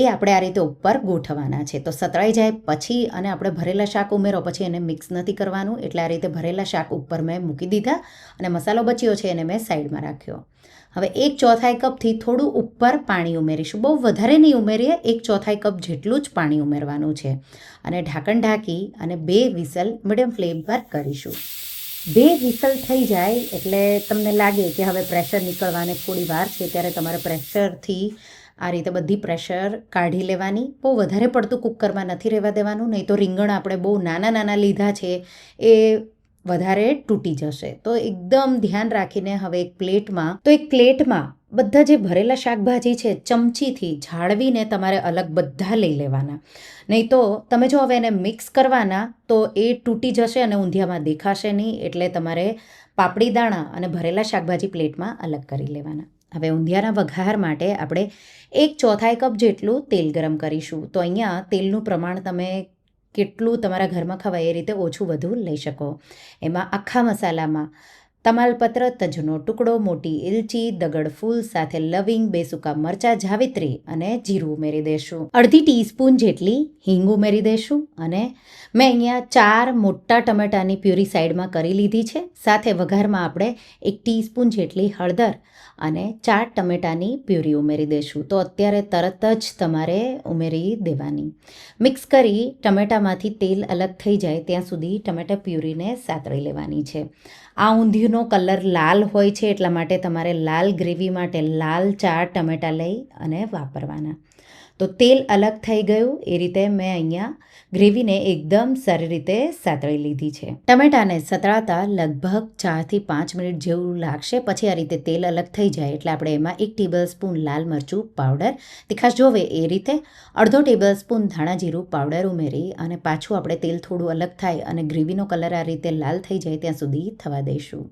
Speaker 1: એ આપણે આ રીતે ઉપર ગોઠવવાના છે. તો સતળાઈ જાય પછી અને આપણે ભરેલા શાક ઉમેરો પછી એને મિક્સ નથી કરવાનું, એટલે આ રીતે ભરેલા શાક ઉપર મેં મૂકી દીધા અને મસાલો બચ્યો છે એને મેં સાઈડમાં રાખ્યો. હવે 1/4 કપથી થોડું ઉપર પાણી ઉમેરીશું. બહુ વધારે નહીં ઉમેરીએ, 1/4 કપ જેટલું જ પાણી ઉમેરવાનું છે. અને ઢાંકણ ઢાંકી અને 2 વિસલ મીડિયમ ફ્લેમ પર કરીશું. 2 વિસલ થઈ જાય એટલે તમને લાગે કે હવે પ્રેશર નીકળવાને થોડી વાર છે, ત્યારે તમારે પ્રેશરથી આ રીતે બધી પ્રેશર કાઢી લેવાની. બહુ વધારે પડતું કુકરમાં નથી રહેવા દેવાનું, નહીં તો રીંગણ આપણે બહુ નાના લીધા છે એ વધારે તૂટી જશે. તો એકદમ ધ્યાન રાખીને હવે એક પ્લેટમાં બધા જે ભરેલા શાકભાજી છે ચમચીથી જાળવીને તમારે અલગ બધા લઈ લેવાના. નહીં તો તમે જો હવે એને મિક્સ કરવાના તો એ તૂટી જશે અને ઊંધિયામાં દેખાશે નહીં, એટલે તમારે પાપડી દાણા અને ભરેલા શાકભાજી પ્લેટમાં અલગ કરી લેવાના. હવે ઊંધિયાના વઘાર માટે આપણે 1/4 કપ જેટલું તેલ ગરમ કરીશું. તો અહીંયા તેલનું પ્રમાણ તમે કેટલું તમારા ઘરમાં ખવાય એ રીતે ઓછું વધુ લઈ શકો. એમાં આખા મસાલામાં તમાલપત્ર, તજનો ટુકડો, મોટી ઇલચી, દગડ ફૂલ સાથે લવિંગ, 2 સૂકા મરચાં, જાવિત્રી અને જીરું ઉમેરી દઈશું. અડધી ટીસ્પૂન જેટલી હિંગ ઉમેરી દઈશું અને મેં અહીંયા 4 મોટા ટમેટાની પ્યુરી સાઈડમાં કરી લીધી છે. સાથે વઘારમાં આપણે 1 ટીસ્પૂન જેટલી હળદર અને 4 ટમેટાની પ્યુરી ઉમેરી દઈશું. તો અત્યારે તરત જ તમારે ઉમેરી દેવાની. મિક્સ કરી ટમેટામાંથી તેલ અલગ થઈ જાય ત્યાં સુધી ટમેટા પ્યુરીને સાતળી લેવાની છે. આ ઊંધિયુંનો કલર લાલ હોય છે, એટલા માટે તમારે લાલ ગ્રેવી માટે લાલ 4 ટમેટાં લઈ અને વાપરવાના. તો તેલ અલગ થઈ ગયું એ રીતે મેં અહીંયા ગ્રેવીને એકદમ સારી રીતે સાતળી લીધી છે. ટમેટાને સતળાતા લગભગ 4-5 મિનિટ જેવું લાગશે. પછી આ રીતે તેલ અલગ થઈ જાય એટલે આપણે એમાં 1 ટેબલ સ્પૂન લાલ મરચું પાવડર, તીખાશ જોવે એ રીતે, અડધો ટેબલ સ્પૂન ધાણા જીરું પાવડર ઉમેરી અને પાછું આપણે તેલ થોડું અલગ થાય અને ગ્રેવીનો કલર આ રીતે લાલ થઈ જાય ત્યાં સુધી થવા દઈશું.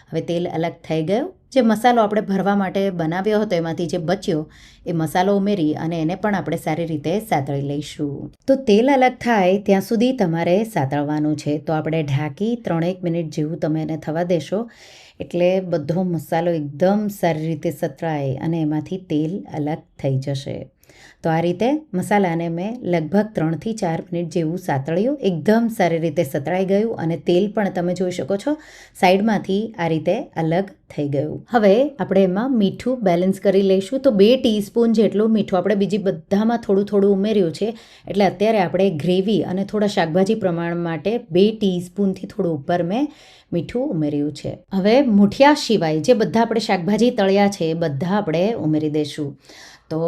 Speaker 1: હવે તેલ અલગ થઈ ગયું. જે મસાલો આપણે ભરવા માટે બનાવ્યો હતો એમાંથી જે બચ્યો એ મસાલો ઉમેરી અને એને પણ આપણે સારી રીતે સાતળી લઈશું. તો તેલ અલગ થાય ત્યાં સુધી તમારે સાતળવાનું છે. તો આપણે ઢાંકી 3-1 મિનિટ જેવું તમે એને થવા દેશો એટલે બધો મસાલો એકદમ સારી રીતે સતળાય અને એમાંથી તેલ અલગ થઈ જશે. તો આ રીતે મસાલાને મેં લગભગ 3થી 4 મિનિટ જેવું સાતળ્યું. એકદમ સારી રીતે સતળાઈ ગયું અને તેલ પણ તમે જોઈ શકો છો સાઈડમાંથી આ રીતે અલગ થઈ ગયું. હવે આપણે એમાં મીઠું બેલેન્સ કરી લઈશું. તો 2 ટીસ્પૂન જેટલું મીઠું આપણે બીજી બધામાં થોડું થોડું ઉમેર્યું છે એટલે અત્યારે આપણે ગ્રેવી અને થોડા શાકભાજી પ્રમાણ માટે 2 ટીસ્પૂનથી થોડું ઉપર મેં મીઠું ઉમેર્યું છે. હવે મૂઠિયા સિવાય જે બધા આપણે શાકભાજી તળ્યા છે એ બધા આપણે ઉમેરી દઈશું. તો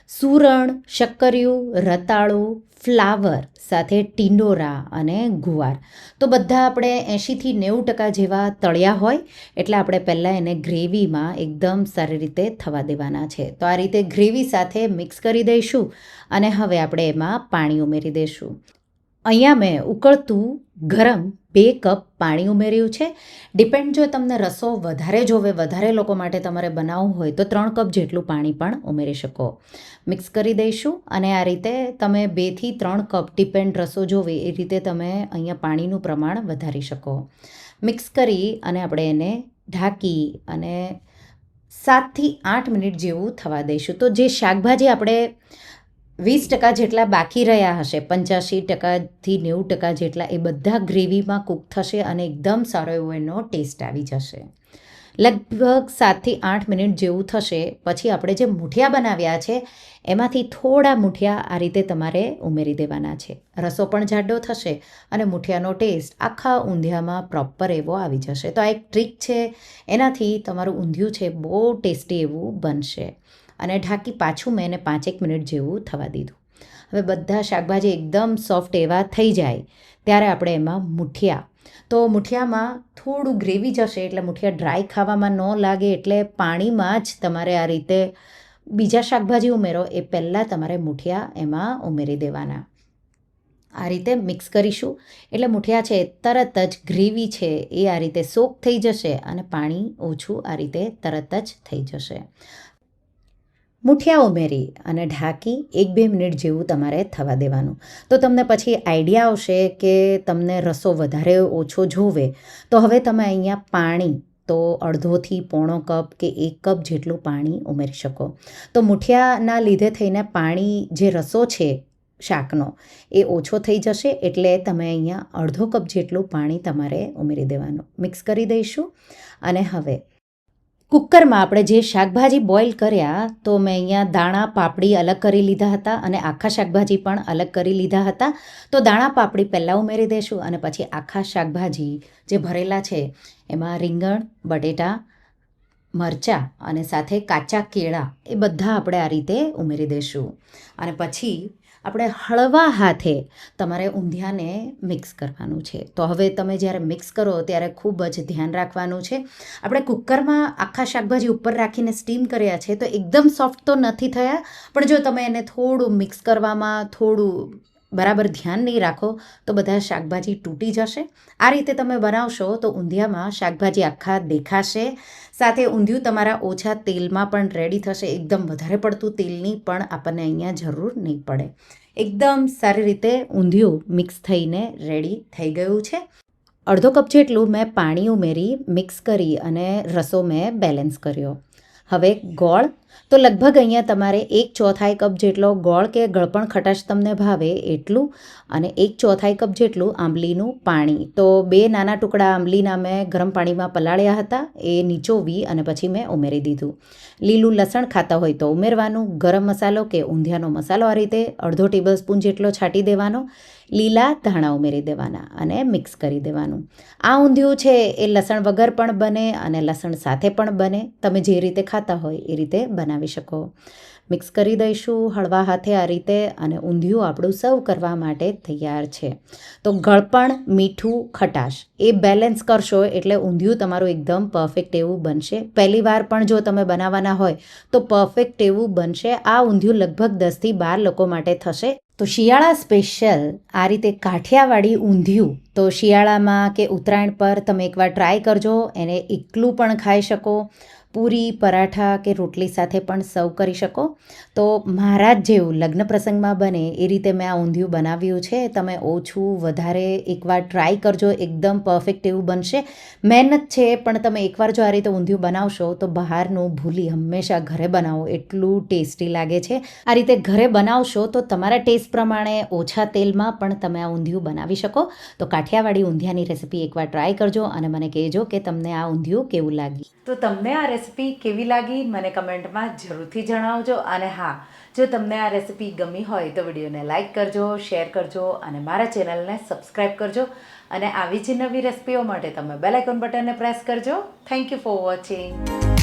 Speaker 1: સૂરણ, શક્કરિયું, રતાળું, ફ્લાવર સાથે ટિંડોરા અને ગુવાર તો બધા આપણે 80-90% જેવા તળ્યા હોય એટલે આપણે પહેલાં એને ગ્રેવીમાં એકદમ સારી રીતે થવા દેવાના છે. તો આ રીતે ગ્રેવી સાથે મિક્સ કરી દઈશું અને હવે આપણે એમાં પાણી ઉમેરી દઈશું. અહીંયા મેં ઉકળતું ગરમ 2 કપ પાણી ઉમેર્યું છે. ડિપેન્ડ જો તમને રસો વધારે જોવે, વધારે લોકો માટે તમારે બનાવવું હોય તો 3 કપ જેટલું પાણી પણ ઉમેરી શકો. મિક્સ કરી દઈશું અને આ રીતે તમે 2થી 3 કપ ડિપેન્ડ રસો જોવે એ રીતે તમે અહીંયા પાણીનું પ્રમાણ વધારી શકો. મિક્સ કરી અને આપણે એને ઢાંકી અને 7થી 8 મિનિટ જેવું થવા દઈશું. તો જે શાકભાજી આપણે 20% જેટલા બાકી રહ્યા હશે, 85%થી 90% જેટલા એ બધા ગ્રેવીમાં કૂક થશે અને એકદમ સારો એવો એનો ટેસ્ટ આવી જશે. લગભગ 7થી 8 મિનિટ જેવું થશે પછી આપણે જે મૂઠિયા બનાવ્યા છે એમાંથી થોડા મૂઠિયા આ રીતે તમારે ઉમેરી દેવાના છે. રસો પણ જાડો થશે અને મૂઠિયાનો ટેસ્ટ આખા ઊંધિયામાં પ્રોપર એવો આવી જશે. તો આ એક ટ્રીક છે, એનાથી તમારું ઊંધિયું છે બહુ ટેસ્ટી એવું બનશે. અને ઢાંકી પાછું મેં એને 5-1 મિનિટ જેવું થવા દીધું. હવે બધા શાકભાજી એકદમ સોફ્ટ એવા થઈ જાય ત્યારે આપણે એમાં મૂઠિયા, તો મૂઠિયામાં થોડું ગ્રેવી જશે એટલે મૂઠિયા ડ્રાય ખાવામાં ન લાગે એટલે પાણીમાં જ તમારે આ રીતે બીજા શાકભાજી ઉમેરો એ પહેલાં તમારે મૂઠિયા એમાં ઉમેરી દેવાના. આ રીતે મિક્સ કરીશું એટલે મૂઠિયા છે તરત જ ગ્રેવી છે એ આ રીતે સોક થઈ જશે અને પાણી ઓછું આ રીતે તરત જ થઈ જશે. મૂઠિયા ઉમેરી અને ઢાંકી 1-2 મિનિટ જેવું તમારે થવા દેવાનું. તો તમને પછી આઈડિયા આવશે કે તમને રસો વધારે ઓછો જોવે તો હવે તમે અહીંયા પાણી તો અડધોથી 1.5 કપ કે 1 કપ જેટલું પાણી ઉમેરી શકો. તો મૂઠિયાના લીધે થઈને પાણી જે રસો છે શાકનો એ ઓછો થઈ જશે એટલે તમે અહીંયા અડધો કપ જેટલું પાણી તમારે ઉમેરી દેવાનું. મિક્સ કરી દઈશું અને હવે કુકરમાં આપણે જે શાકભાજી બોઇલ કર્યા તો મેં અહીંયા દાણા પાપડી અલગ કરી લીધા હતા અને આખા શાકભાજી પણ અલગ કરી લીધા હતા. તો દાણા પાપડી પહેલાં ઉમેરી દઈશું અને પછી આખા શાકભાજી જે ભરેલા છે એમાં રીંગણ, બટેટા, મરચાં અને સાથે કાચા કેળા એ બધા આપણે આ રીતે ઉમેરી દઈશું. અને પછી આપણે હળવા હાથે તમારે ઊંધિયાને મિક્સ કરવાનું છે. તો હવે તમે જ્યારે મિક્સ કરો ત્યારે ખૂબ જ ધ્યાન રાખવાનું છે. આપણે કુકરમાં આખા શાકભાજી ઉપર રાખીને સ્ટીમ કર્યા છે તો એકદમ સોફ્ટ તો નથી થયા, પણ જો તમે એને થોડું મિક્સ કરવામાં થોડું બરાબર ધ્યાન નહીં રાખો તો બધા શાકભાજી તૂટી જશે. આ રીતે તમે બનાવશો તો ઊંધિયામાં શાકભાજી આખા દેખાશે, સાથે ઊંધિયું તમારા ઓછા તેલમાં પણ રેડી થશે. એકદમ વધારે પડતું તેલની પણ આપણને અહીંયા જરૂર નહીં પડે. એકદમ સારી રીતે ઊંધિયું મિક્સ થઈને રેડી થઈ ગયું છે. અડધો કપ જેટલું મેં પાણી ઉમેરી મિક્સ કરી અને રસો મેં બેલેન્સ કર્યો. હવે ગોળ તો લગભગ અહીંયા તમારે 1/4 કપ જેટલો ગોળ કે ગળપણ ખટાશ તમને ભાવે એટલું અને 1/4 કપ જેટલું આંબલીનું પાણી. તો 2 નાના ટુકડા આંબલીના મેં ગરમ પાણીમાં પલાળ્યા હતા એ નીચોવી અને પછી મેં ઉમેરી દીધું. લીલું લસણ ખાતા હોય તો ઉમેરવાનું. ગરમ મસાલો કે ઊંધિયાનો મસાલો આ રીતે અડધો ટેબલસ્પૂન જેટલો છાંટી દેવાનો. લીલા ધાણા ઉમેરી દેવાના અને મિક્સ કરી દેવાનું. આ ઊંધિયું છે એ લસણ વગર પણ બને અને લસણ સાથે પણ બને. તમે જે રીતે ખાતા હોય એ રીતે બનાવી શકો. મિક્સ કરી દઈશું હળવા હાથે આ રીતે અને ઊંધિયું આપણું સર્વ કરવા માટે તૈયાર છે. તો ગળપણ, મીઠું, ખટાશ એ બેલેન્સ કરશો એટલે ઊંધિયું તમારું એકદમ પરફેક્ટ એવું બનશે. પહેલી વાર પણ જો તમે બનાવવાના હોય તો પરફેક્ટ એવું બનશે. આ ઊંધિયું લગભગ 10થી 12 લોકો માટે થશે. તો શિયાળા સ્પેશિયલ આ રીતે કાઠિયાવાડી ઊંધિયું તો શિયાળામાં કે ઉત્તરાયણ પર તમે એકવાર ટ્રાય કરજો. એને એકલું પણ ખાઈ શકો, પૂરી પરાઠા કે રોટલી સાથે પણ સર્વ કરી શકો. તો મારા જ જેવું લગ્ન પ્રસંગમાં બને એ રીતે મેં આ ઊંધિયું બનાવ્યું છે. તમે ઓછું વધારે એકવાર ટ્રાય કરજો, એકદમ પરફેક્ટ એવું બનશે. મહેનત છે પણ તમે એકવાર જો આ રીતે ઊંધિયું બનાવશો તો બહારનું ભૂલી હંમેશા ઘરે બનાવો, એટલું ટેસ્ટી લાગે છે. આ રીતે ઘરે બનાવશો તો તમારા ટેસ્ટ પ્રમાણે ઓછા તેલમાં પણ તમે આ ઊંધિયું બનાવી શકો. તો કાઠિયાવાડી ઊંધિયાની રેસીપી એકવાર ટ્રાય કરજો અને મને કહેજો કે તમને આ ઊંધિયું કેવું લાગ્યું. તો તમને આ રેસીપી કેવી લાગી મને કમેન્ટમાં જરૂરથી જણાવજો. અને હા, જો તમને આ રેસીપી ગમી હોય તો વિડીયોને લાઇક કરજો, શેર કરજો અને મારા ચેનલને સબસ્ક્રાઈબ કરજો. અને આવી જ નવી રેસીપીઓ માટે તમે બેલ આઇકોન બટનને પ્રેસ કરજો. Thank you for watching.